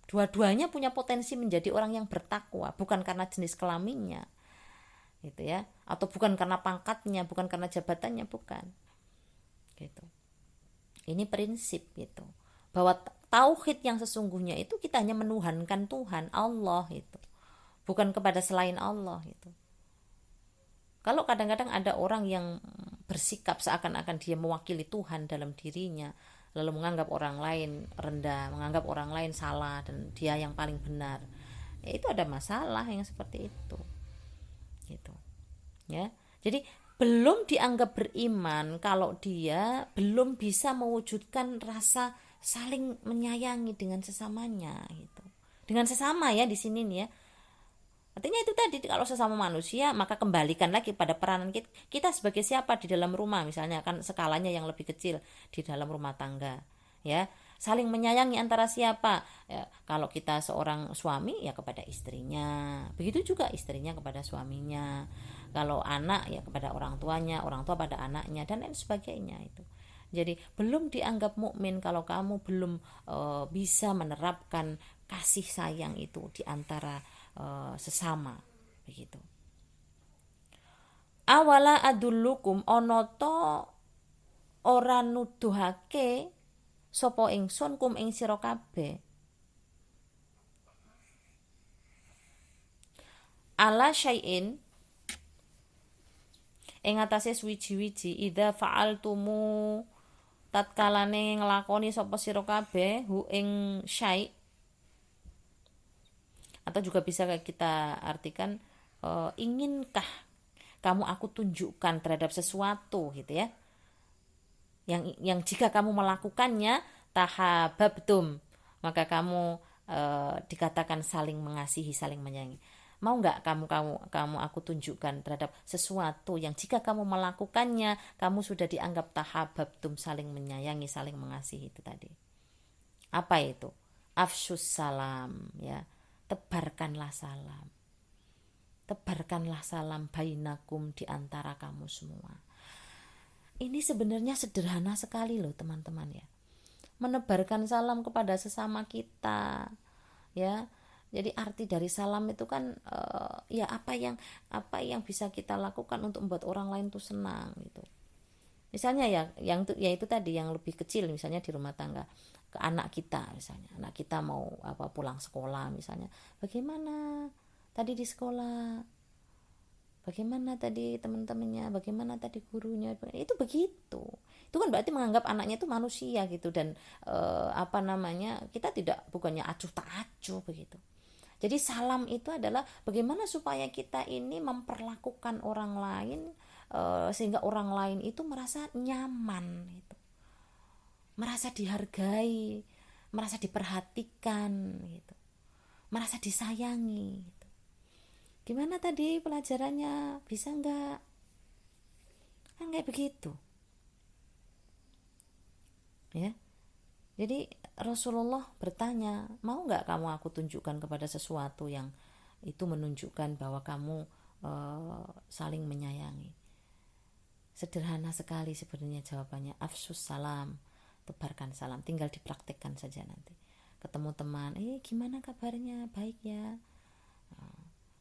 Dua-duanya punya potensi menjadi orang yang bertakwa, bukan karena jenis kelaminnya gitu ya, atau bukan karena pangkatnya, bukan karena jabatannya, bukan gitu. Ini prinsip gitu, bahwa tauhid yang sesungguhnya itu kita hanya menuhankan Tuhan Allah itu, bukan kepada selain Allah itu. Kalau kadang-kadang ada orang yang bersikap seakan-akan dia mewakili Tuhan dalam dirinya, lalu menganggap orang lain rendah, menganggap orang lain salah dan dia yang paling benar, ya itu ada masalah yang seperti itu, gitu ya. Jadi belum dianggap beriman kalau dia belum bisa mewujudkan rasa saling menyayangi dengan sesamanya, gitu. Dengan sesama ya di sini nih ya. Artinya itu tadi, kalau sesama manusia maka kembalikan lagi pada peranan kita sebagai siapa di dalam rumah, misalnya kan skalanya yang lebih kecil di dalam rumah tangga ya, saling menyayangi antara siapa ya, kalau kita seorang suami ya kepada istrinya, begitu juga istrinya kepada suaminya, kalau anak ya kepada orang tuanya, orang tua pada anaknya dan lain sebagainya itu. Jadi belum dianggap mukmin kalau kamu belum bisa menerapkan kasih sayang itu di antara sesama, begitu. Awala adullukum onoto ora nuduhake sapa ingsun kum ing sira kabeh ala syai'in ing atase suwiji-wiji idza fa'altumu tatkalane nglakoni sapa sira kabeh hu ing syai', atau juga bisa kita artikan inginkah kamu aku tunjukkan terhadap sesuatu gitu ya, yang jika kamu melakukannya tahabbtum, maka kamu dikatakan saling mengasihi, saling menyayangi. Mau nggak kamu aku tunjukkan terhadap sesuatu yang jika kamu melakukannya kamu sudah dianggap tahabbtum, saling menyayangi, saling mengasihi itu tadi. Apa itu? Afsyus salam ya, tebarkanlah salam. Tebarkanlah salam bainakum, di antara kamu semua. Ini sebenarnya sederhana sekali loh teman-teman ya. Menebarkan salam kepada sesama kita ya. Jadi arti dari salam itu kan ya apa yang bisa kita lakukan untuk membuat orang lain tuh senang gitu. Misalnya ya itu tadi yang lebih kecil, misalnya di rumah tangga ke anak kita, misalnya anak kita mau pulang sekolah misalnya, bagaimana tadi di sekolah, bagaimana tadi teman-temannya, bagaimana tadi gurunya, itu begitu. Itu kan berarti menganggap anaknya itu manusia gitu, dan kita bukannya acuh tak acuh begitu. Jadi salam itu adalah bagaimana supaya kita ini memperlakukan orang lain sehingga orang lain itu merasa nyaman gitu, merasa dihargai, merasa diperhatikan gitu, merasa disayangi gitu. Gimana tadi pelajarannya, bisa nggak, kan kayak begitu ya. Jadi Rasulullah bertanya, mau nggak kamu aku tunjukkan kepada sesuatu yang itu menunjukkan bahwa kamu saling menyayangi. Sederhana sekali sebenarnya jawabannya, afsus salam, tebarkan salam, tinggal dipraktekkan saja nanti. Ketemu teman, gimana kabarnya, baik ya,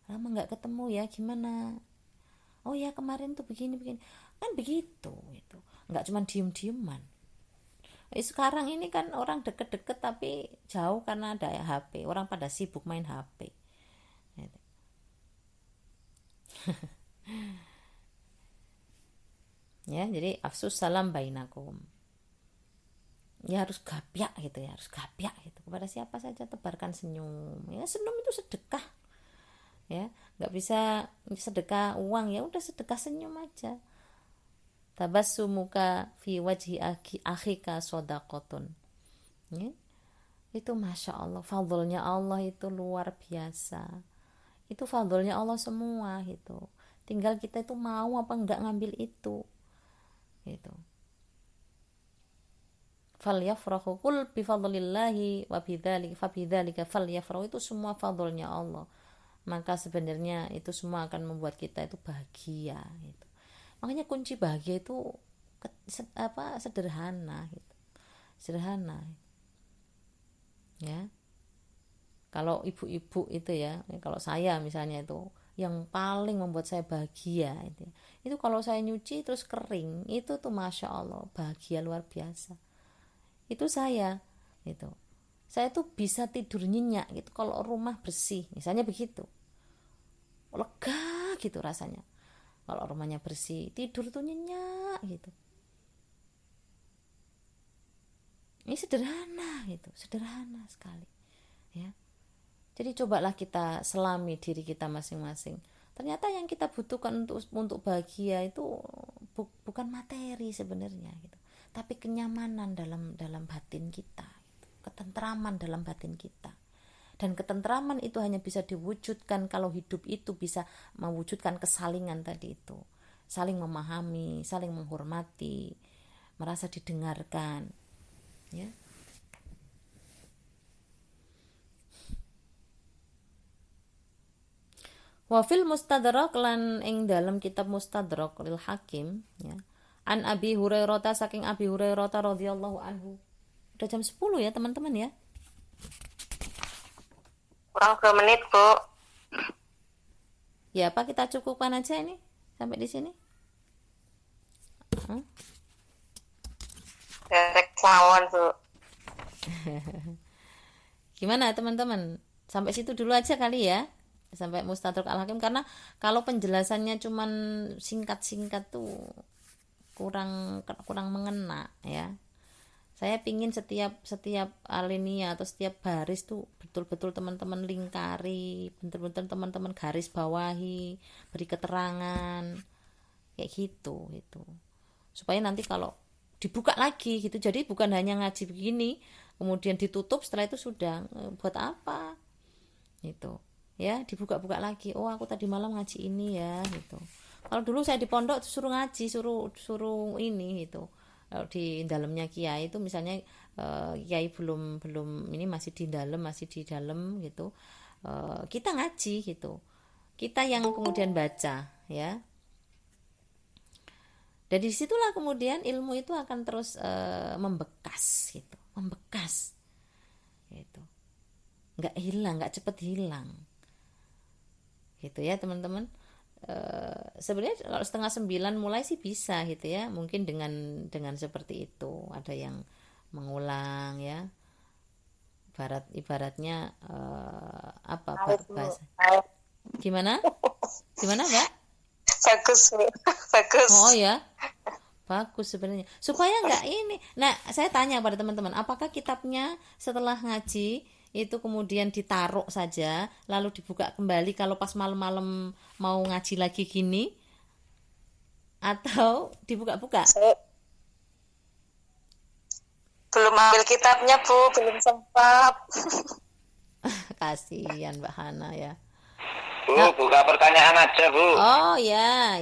lama nggak ketemu ya, gimana, oh ya kemarin tuh begini, kan begitu itu, nggak cuma diem-dieman. Sekarang ini kan orang deket-deket tapi jauh karena ada HP, orang pada sibuk main HP ya. Jadi afsus salam bainakum ya, harus gapyak gitu ya, harus gapyak gitu kepada siapa saja. Tebarkan senyum ya, senyum itu sedekah ya, nggak bisa sedekah uang, ya udah sedekah senyum aja. Tabassumuka fi wajhi akhika shadaqatun ya, itu masya Allah, fadlnya Allah itu luar biasa. Itu fadlnya Allah semua itu, tinggal kita itu mau apa enggak ngambil itu gitu. Falyafrahu qul bi fadlillahi wa bidzalika fabidzalika falyafrahu, itu semua fadlnya Allah, maka sebenarnya itu semua akan membuat kita itu bahagia gitu. Makanya kunci bahagia itu sederhana gitu. Sederhana ya. Kalau ibu-ibu itu ya, kalau saya misalnya itu yang paling membuat saya bahagia itu kalau saya nyuci terus kering, itu tuh masya Allah bahagia luar biasa. Itu saya tuh bisa tidur nyenyak gitu kalau rumah bersih misalnya begitu. lega gitu rasanya. Kalau rumahnya bersih, tidur tuh nyenyak gitu. Ini sederhana gitu, sederhana sekali ya. Jadi cobalah kita selami diri kita masing-masing. Ternyata yang kita butuhkan untuk bahagia itu bukan materi sebenarnya gitu, tapi kenyamanan dalam batin kita gitu. Ketentraman dalam batin kita. Dan ketentraman itu hanya bisa diwujudkan kalau hidup itu bisa mewujudkan kesalingan tadi itu. Saling memahami, saling menghormati, merasa didengarkan. Ya. Wafil mustadrak lan ing dalam kitab Mustadrak lil Hakim ya. An Abi Hurairah saking Abi Hurairah radhiyallahu anhu. Udah jam 10 ya teman-teman ya. Kurang 2 menit, Bu. Ya, apa kita cukupkan aja ini sampai di sini? Derek sawon, Bu. Gimana teman-teman? Sampai situ dulu aja kali ya. Sampai Mustadrak Al-Hakim, karena kalau penjelasannya cuman singkat-singkat tuh kurang mengena ya. Saya pingin setiap alinea atau setiap baris tuh betul-betul teman-teman lingkari, betul-betul teman-teman garis bawahi, beri keterangan kayak gitu. Supaya nanti kalau dibuka lagi gitu, jadi bukan hanya ngaji begini kemudian ditutup, setelah itu sudah buat apa gitu ya, dibuka-buka lagi. Oh, aku tadi malam ngaji ini ya gitu. Kalau dulu saya di pondok suruh ngaji, suruh ini gitu. Kalau di dalamnya kiai itu misalnya kiai belum ini masih di dalam gitu, kita ngaji gitu, kita yang kemudian baca ya. Dari situlah kemudian ilmu itu akan terus membekas gitu, nggak hilang, nggak cepet hilang gitu ya teman-teman. Sebenarnya kalau 8:30 mulai sih bisa gitu ya, mungkin dengan seperti itu. Ada yang mengulang ya, ibaratnya apa bahasa gimana Mbak? Bagus. Oh ya, bagus sebenarnya, supaya nggak ini. Nah, saya tanya pada teman-teman, apakah kitabnya setelah ngaji itu kemudian ditaruh saja lalu dibuka kembali kalau pas malam-malam mau ngaji lagi gini, atau dibuka-buka? Belum ambil kitabnya, Bu, belum sempat. Kasihan Mbak Hana ya. Bu, buka pertanyaan aja, Bu. Oh ya,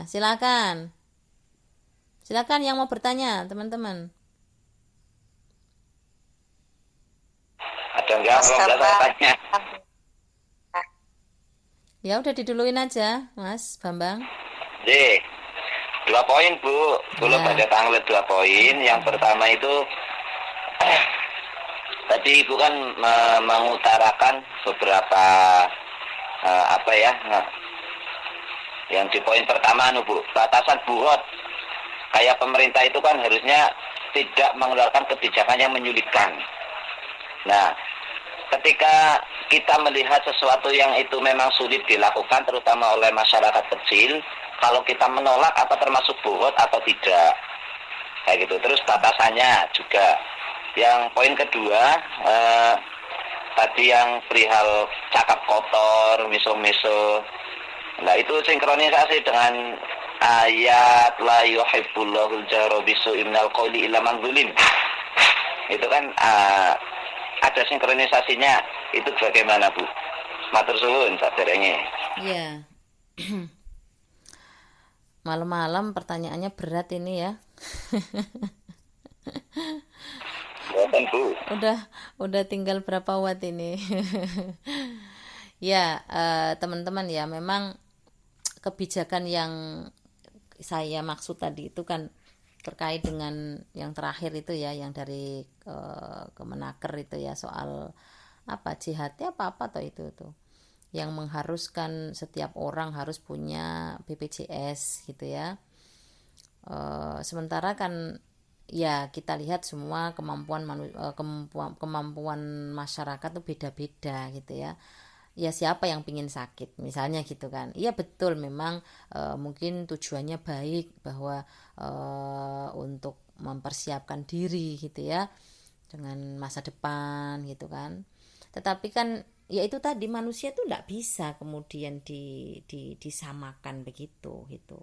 silakan yang mau bertanya teman-teman. Ada nggak kalau nggak tanya? Ya udah diduluin aja Mas Bambang. J, 2 poin, Bu. Belum ada tanggal 2 poin. Yang pertama itu tadi Ibu kan mengutarakan beberapa apa ya, yang di poin pertama Bu, batasan buhot. Kayak pemerintah itu kan harusnya tidak mengeluarkan kebijakan yang menyulitkan. Nah, ketika kita melihat sesuatu yang itu memang sulit dilakukan, terutama oleh masyarakat kecil, kalau kita menolak apa termasuk buhot atau tidak, kayak gitu. Terus batasannya juga. Yang poin kedua, tadi yang perihal cakap kotor, miso-miso. Nah, itu sinkronisasi dengan ayat la yuhibbullahul jahra bisu'i minal qawli illa man zulim. Itu kan ada sinkronisasinya. Itu bagaimana, Bu? Matur suwun saderenge. Iya. Malam-malam pertanyaannya berat ini ya. Boten, Bu. Udah tinggal berapa watt ini. Ya, teman-teman ya, memang kebijakan yang saya maksud tadi itu kan terkait dengan yang terakhir itu ya, yang dari Kemenaker itu ya, soal apa jihadnya apa atau itu tuh yang mengharuskan setiap orang harus punya BPJS gitu ya. Sementara kan ya kita lihat semua kemampuan masyarakat tuh beda-beda gitu ya. ya siapa yang pingin sakit misalnya gitu kan. Iya betul memang mungkin tujuannya baik bahwa untuk mempersiapkan diri gitu ya dengan masa depan gitu kan, tetapi kan ya itu tadi manusia tuh nggak bisa kemudian disamakan begitu gitu,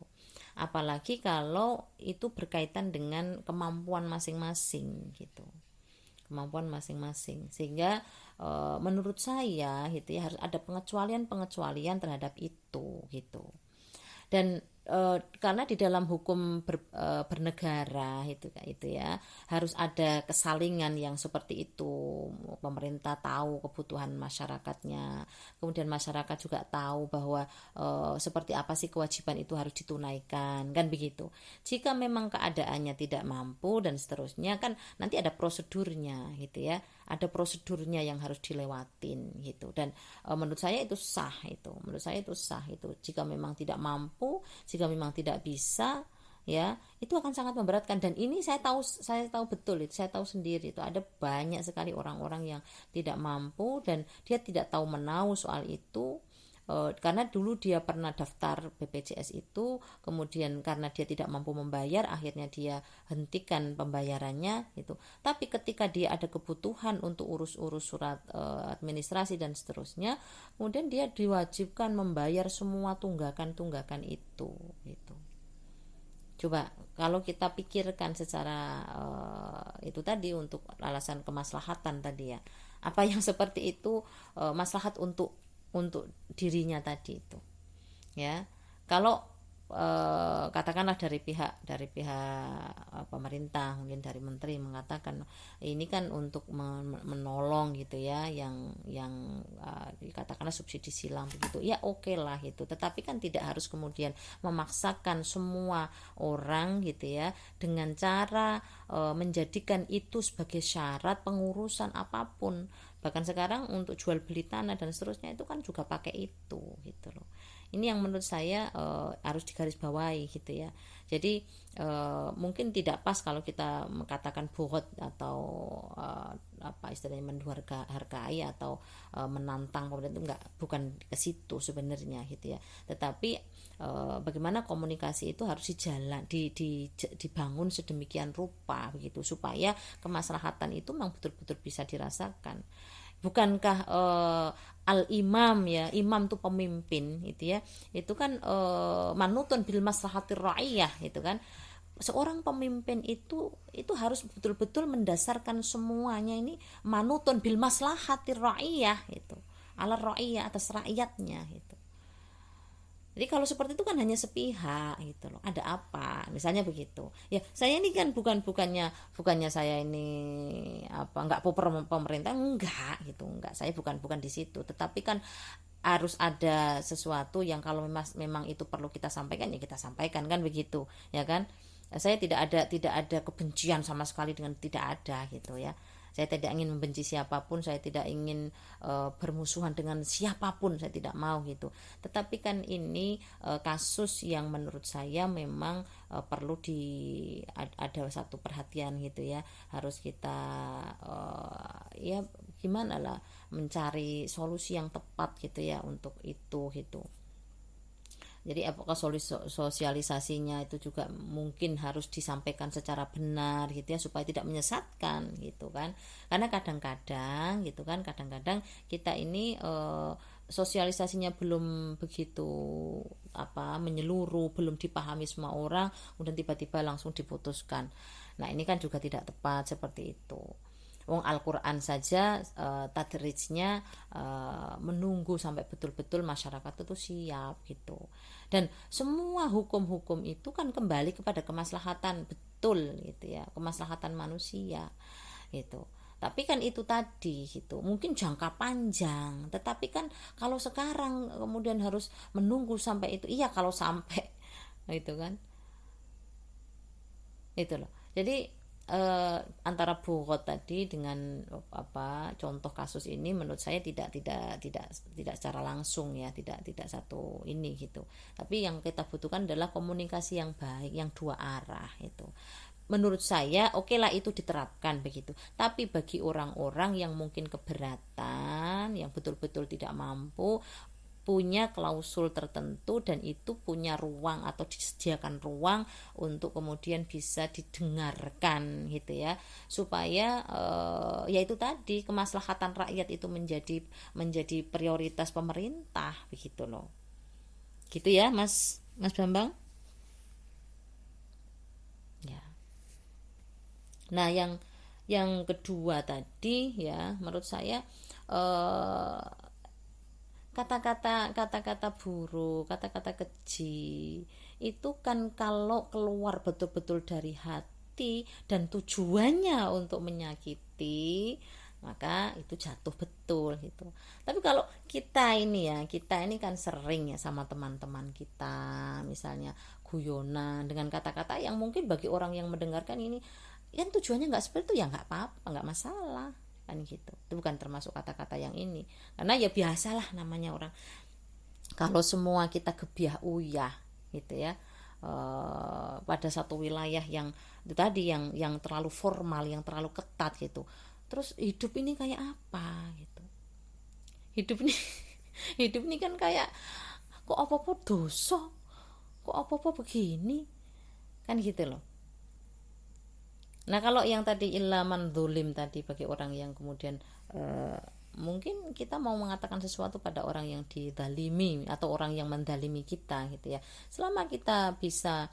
apalagi kalau itu berkaitan dengan kemampuan masing-masing gitu, kemampuan masing-masing, sehingga menurut saya gitu ya harus ada pengecualian terhadap itu gitu. Dan karena di dalam hukum bernegara itu ya harus ada kesalingan yang seperti itu, pemerintah tahu kebutuhan masyarakatnya, kemudian masyarakat juga tahu bahwa seperti apa sih kewajiban itu harus ditunaikan kan begitu. Jika memang keadaannya tidak mampu dan seterusnya kan nanti ada prosedurnya gitu ya, ada prosedurnya yang harus dilewatin gitu. Dan menurut saya itu sah, itu jika memang tidak mampu, jika memang tidak bisa ya itu akan sangat memberatkan. Dan ini saya tahu betul, itu saya tahu sendiri, itu ada banyak sekali orang-orang yang tidak mampu dan dia tidak tahu menahu soal itu. Karena dulu dia pernah daftar BPJS itu, kemudian karena dia tidak mampu membayar akhirnya dia hentikan pembayarannya gitu. Tapi ketika dia ada kebutuhan untuk urus-urus surat administrasi dan seterusnya, kemudian dia diwajibkan membayar semua tunggakan itu gitu. Coba kalau kita pikirkan secara itu tadi untuk alasan kemaslahatan tadi ya, apa yang seperti itu maslahat untuk dirinya tadi itu ya. Kalau katakanlah dari pihak pemerintah, mungkin dari menteri mengatakan ini kan untuk menolong gitu ya, yang dikatakanlah subsidi silang begitu ya, oke lah itu. Tetapi kan tidak harus kemudian memaksakan semua orang gitu ya dengan cara menjadikan itu sebagai syarat pengurusan apapun. Bahkan sekarang untuk jual beli tanah dan seterusnya itu kan juga pakai itu gitu loh. Ini yang menurut saya harus digarisbawahi gitu ya. Jadi mungkin tidak pas kalau kita mengatakan bohot atau apa istilahnya menghargai atau menantang pemerintah, itu bukan ke situ sebenarnya gitu ya. Tetapi bagaimana komunikasi itu harus dibangun sedemikian rupa begitu supaya kemaslahatan itu memang betul-betul bisa dirasakan. Bukankah al-imam ya, imam itu pemimpin itu ya, itu kan manutun bil maslahatir ra'iyah itu kan. Seorang pemimpin itu harus betul-betul mendasarkan semuanya ini manutun bil maslahatir ra'iyah itu, ala ra'iyah, atas rakyatnya itu. Jadi kalau seperti itu kan hanya sepihak gitu loh. Ada apa? Misalnya begitu. Ya, saya ini kan bukannya saya ini enggak proper pemerintah, enggak gitu, enggak. Saya bukan di situ. Tetapi kan harus ada sesuatu yang kalau memang itu perlu kita sampaikan ya kita sampaikan kan begitu, ya kan? Saya tidak ada kebencian sama sekali dengan, tidak ada gitu ya. Saya tidak ingin membenci siapapun, saya tidak ingin bermusuhan dengan siapapun, saya tidak mau gitu. Tetapi kan ini kasus yang menurut saya memang perlu ada satu perhatian gitu ya. Harus kita ya gimana lah mencari solusi yang tepat gitu ya untuk itu gitu. Jadi apakah sosialisasinya itu juga mungkin harus disampaikan secara benar gitu ya, supaya tidak menyesatkan gitu kan. Karena kadang-kadang gitu kan, kadang-kadang kita ini sosialisasinya belum begitu menyeluruh, belum dipahami semua orang, kemudian tiba-tiba langsung diputuskan. Nah, ini kan juga tidak tepat seperti itu. Wong Al-Quran saja tadrijnya menunggu sampai betul-betul masyarakat itu siap gitu. Dan semua hukum-hukum itu kan kembali kepada kemaslahatan, betul gitu ya, kemaslahatan manusia gitu. Tapi kan itu tadi gitu, mungkin jangka panjang. Tetapi kan kalau sekarang kemudian harus menunggu sampai itu, iya kalau sampai gitu kan, itu loh. Jadi antara Bogor tadi dengan contoh kasus ini menurut saya tidak secara langsung ya, tidak satu ini gitu. Tapi yang kita butuhkan adalah komunikasi yang baik, yang dua arah itu. menurut saya oke lah itu diterapkan begitu. Tapi bagi orang-orang yang mungkin keberatan, yang betul-betul tidak mampu, punya klausul tertentu dan itu punya ruang atau disediakan ruang untuk kemudian bisa didengarkan gitu ya, supaya ya itu tadi kemaslahatan rakyat itu menjadi prioritas pemerintah begitu loh. Gitu ya Mas Bambang. Ya. Nah, yang kedua tadi ya menurut saya kata-kata buruk, kata-kata keji itu kan kalau keluar betul-betul dari hati dan tujuannya untuk menyakiti, maka itu jatuh betul gitu. Tapi kalau kita ini kan sering ya sama teman-teman kita misalnya guyonan dengan kata-kata yang mungkin bagi orang yang mendengarkan ini yang tujuannya nggak seperti itu, ya nggak apa-apa, nggak masalah kan gitu. Itu bukan termasuk kata-kata yang ini, karena ya biasalah namanya orang kalau semua kita gebiah uyah gitu ya, pada satu wilayah yang itu tadi yang terlalu formal, yang terlalu ketat gitu, terus hidup ini kayak apa gitu. Hidup ini kan kayak kok apa-apa dosa, kok apa-apa begini kan gitu loh. Nah kalau yang tadi ilaman zulim tadi, bagi orang yang kemudian mungkin kita mau mengatakan sesuatu pada orang yang dizalimi atau orang yang mendalimi kita gitu ya, selama kita bisa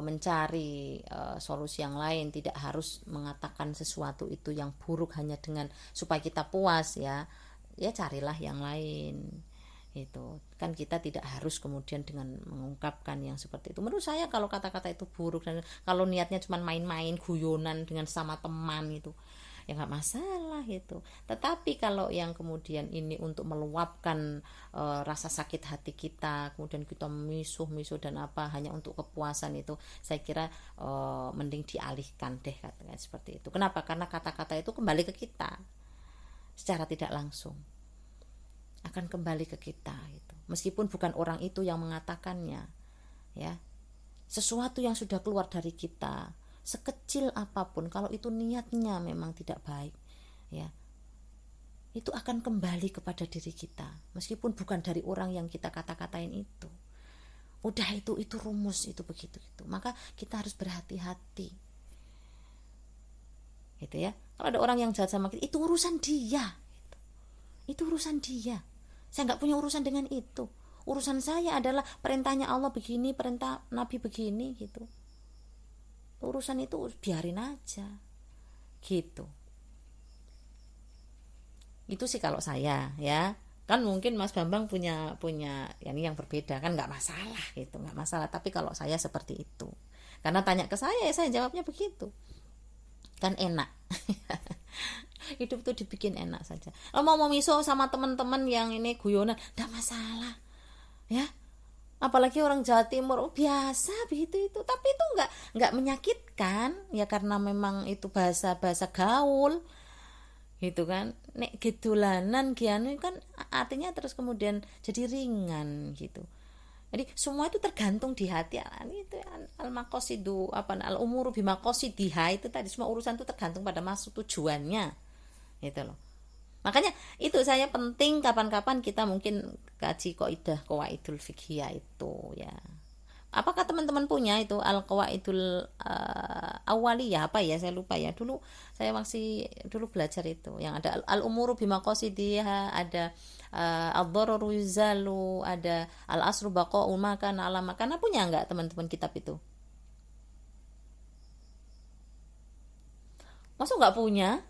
mencari solusi yang lain, tidak harus mengatakan sesuatu itu yang buruk hanya dengan supaya kita puas ya carilah yang lain. Itu kan kita tidak harus kemudian dengan mengungkapkan yang seperti itu. Menurut saya kalau kata-kata itu buruk dan kalau niatnya cuma main-main guyonan dengan sama teman itu ya nggak masalah itu. Tetapi kalau yang kemudian ini untuk meluapkan rasa sakit hati kita, kemudian kita misuh dan apa hanya untuk kepuasan, itu saya kira mending dialihkan deh katanya seperti itu. Kenapa? Karena kata-kata itu kembali ke kita secara tidak langsung, akan kembali ke kita gitu. Meskipun bukan orang itu yang mengatakannya ya, sesuatu yang sudah keluar dari kita sekecil apapun, kalau itu niatnya memang tidak baik ya, itu akan kembali kepada diri kita, meskipun bukan dari orang yang kita kata-katain itu. Udah itu rumus itu begitu itu. Maka kita harus berhati-hati gitu ya. Kalau ada orang yang jahat sama kita, itu urusan dia gitu. Itu urusan dia. Saya nggak punya urusan dengan itu. Urusan saya adalah perintahnya Allah begini, perintah Nabi begini gitu. Urusan itu biarin aja gitu. Itu sih kalau saya ya. Kan mungkin Mas Bambang punya yang berbeda, kan nggak masalah gitu, nggak masalah. Tapi kalau saya seperti itu, karena tanya ke saya ya saya jawabnya begitu. Kan enak. Hidup tuh dibikin enak saja. Mau miso sama teman-teman yang ini guyonan, enggak masalah. Ya. Apalagi orang Jawa Timur, biasa begitu itu. Tapi itu enggak menyakitkan ya, karena memang itu bahasa gaul. Gitu kan. Nek gedulanan kianu kan artinya terus kemudian jadi ringan gitu. Jadi semua itu tergantung di hati. Itu al-maqasidu al-umuru bimaqasidiha, itu tadi semua urusan itu tergantung pada maksud tujuannya. Gitu loh. Makanya itu saya penting kapan-kapan kita mungkin kaji qawaidul fiqhiyah itu ya. Apakah teman-teman punya itu al-qawaidul awaliyah apa ya, saya lupa ya. Dulu saya masih belajar itu yang ada al-umuru bimaqasidiha, ada ad-dhararu yuzalu, ada al-asru baqa'u ma kana ala ma kana. Punya enggak teman-teman kitab itu? Masa enggak punya?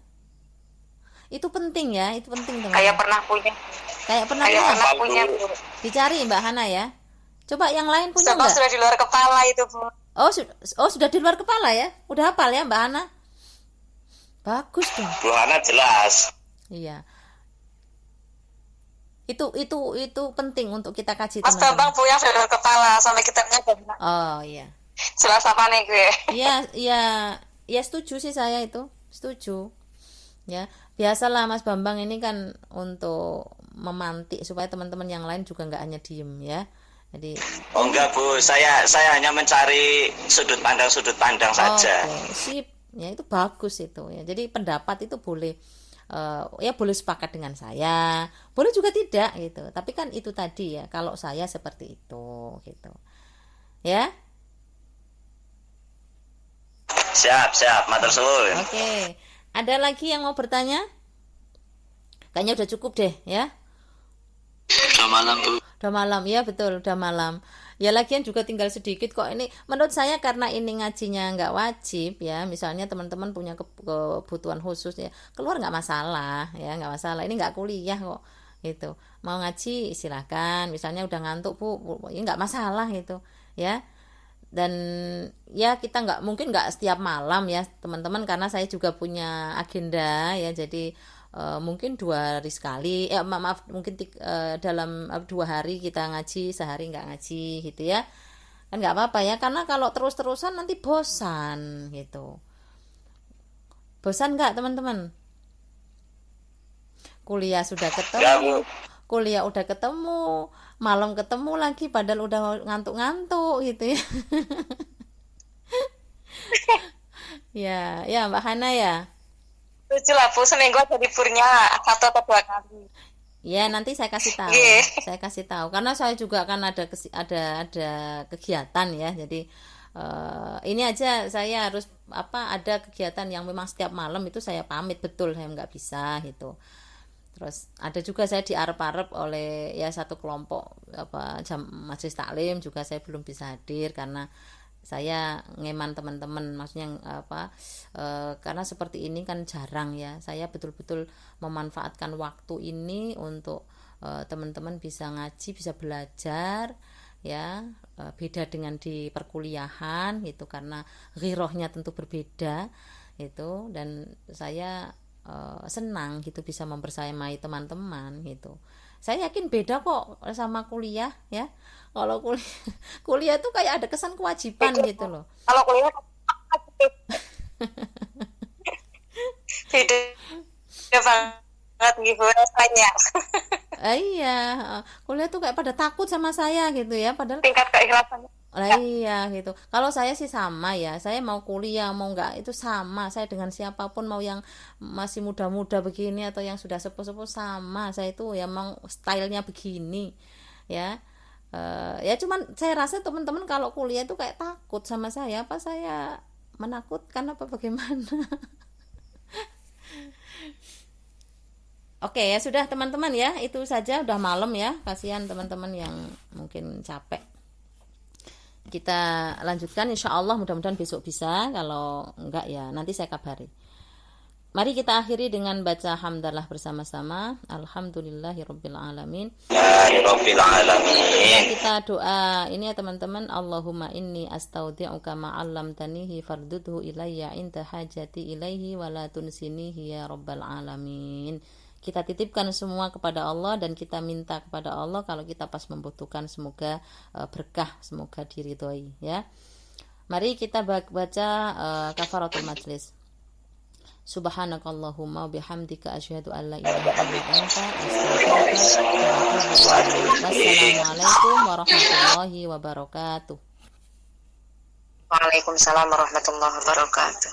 Itu penting ya, itu penting teman. Kayak pernah punya. Dicari Mbak Hana ya. Coba yang lain punya enggak? Sudah di luar kepala itu, Bu. Sudah di luar kepala ya? Udah hafal ya Mbak Hana? Bagus dong. Bu Hana jelas. Iya. Itu penting untuk kita kaji Mas Bambang Bu yang sudah di luar kepala sampai kitabnya benar. Oh iya. Jelas apa nih gue? Iya, setuju sih saya itu. Setuju. Ya, biasalah Mas Bambang ini kan untuk memantik supaya teman-teman yang lain juga nggak hanya diem ya. Jadi Oh enggak Bu, saya hanya mencari sudut pandang saja. oke, sip. Ya itu bagus itu ya. Jadi pendapat itu boleh ya boleh sepakat dengan saya, boleh juga tidak gitu. Tapi kan itu tadi ya, kalau saya seperti itu gitu. Ya. Siap, matur suwun. Oke. Ada lagi yang mau bertanya? Kayaknya udah cukup deh ya. Selamat malam Bu. Udah malam, ya betul, udah malam. Ya lagian juga tinggal sedikit kok ini. Menurut saya karena ini ngajinya nggak wajib ya. Misalnya teman-teman punya kebutuhan khusus ya, keluar nggak masalah ya, nggak masalah. Ini nggak kuliah kok gitu. Mau ngaji silahkan. Misalnya udah ngantuk bu, ya nggak masalah gitu ya. Dan ya kita nggak mungkin nggak setiap malam ya teman-teman, karena saya juga punya agenda ya. Jadi mungkin 2 hari sekali maaf mungkin dalam 2 hari kita ngaji, sehari nggak ngaji gitu ya, kan nggak apa-apa ya, karena kalau terus-terusan nanti bosan gitu. Bosan nggak teman-teman? Kuliah sudah ketemu, kuliah udah ketemu, malam ketemu lagi padahal udah ngantuk-ngantuk gitu ya. Ya Mbak Hana ya. Lucu lah Bu, seminggu ada liburnya 1 atau 2 kali. Ya nanti saya kasih tahu, Iya. saya kasih tahu karena saya juga akan ada kegiatan ya. Jadi ini aja saya harus ada kegiatan yang memang setiap malam itu saya pamit betul, saya nggak bisa gitu. Terus ada juga saya diarep-arep oleh ya satu kelompok jam majelis taklim, juga saya belum bisa hadir karena saya ngeman teman-teman, maksudnya karena seperti ini kan jarang ya, saya betul-betul memanfaatkan waktu ini untuk teman-teman bisa ngaji, bisa belajar ya, beda dengan di perkuliahan gitu, karena ghirohnya tentu berbeda itu. Dan saya senang gitu bisa membersamai teman-teman gitu. Saya yakin beda kok sama kuliah ya. Kalau kuliah tuh kayak ada kesan kewajiban gitu loh. Kalau kuliah beda banget gitu rasanya. Iya, kuliah tuh kayak pada takut sama saya gitu ya, padahal Tingkat keikhlasannya. iya gitu. Kalau saya sih sama ya, saya mau kuliah mau enggak itu sama, saya dengan siapapun, mau yang masih muda-muda begini atau yang sudah sepuh-sepuh sama, saya itu ya mau stylenya begini ya. Ya cuman saya rasa teman-teman kalau kuliah itu kayak takut sama saya, apa saya menakutkan apa bagaimana. Oke ya sudah teman-teman ya, itu saja, udah malam ya, kasihan teman-teman yang mungkin capek. Kita lanjutkan insya Allah, mudah-mudahan besok bisa, kalau enggak ya nanti saya kabari. Mari kita akhiri dengan baca hamdalah bersama-sama. Alhamdulillahirabbil alamin. Dan kita doa ini ya teman-teman. Allahumma inni astaudi'uka ma 'allamtanihi fardudhu ilayya inda hajati ilaihi wa la tunsinihi ya rabbal alamin. Kita titipkan semua kepada Allah dan kita minta kepada Allah kalau kita pas membutuhkan, semoga berkah, semoga diridhoi ya. Mari kita baca kafaratul majlis. Subhanakallahumma bihamdika asyhadu an la ilaha illa anta astaghfiruka wa atubu ilaik. Wassalamualaikum warahmatullahi wabarakatuh. Waalaikumsalam warahmatullahi wabarakatuh.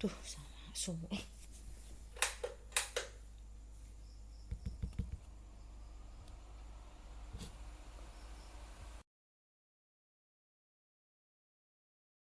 Duh, sama semua.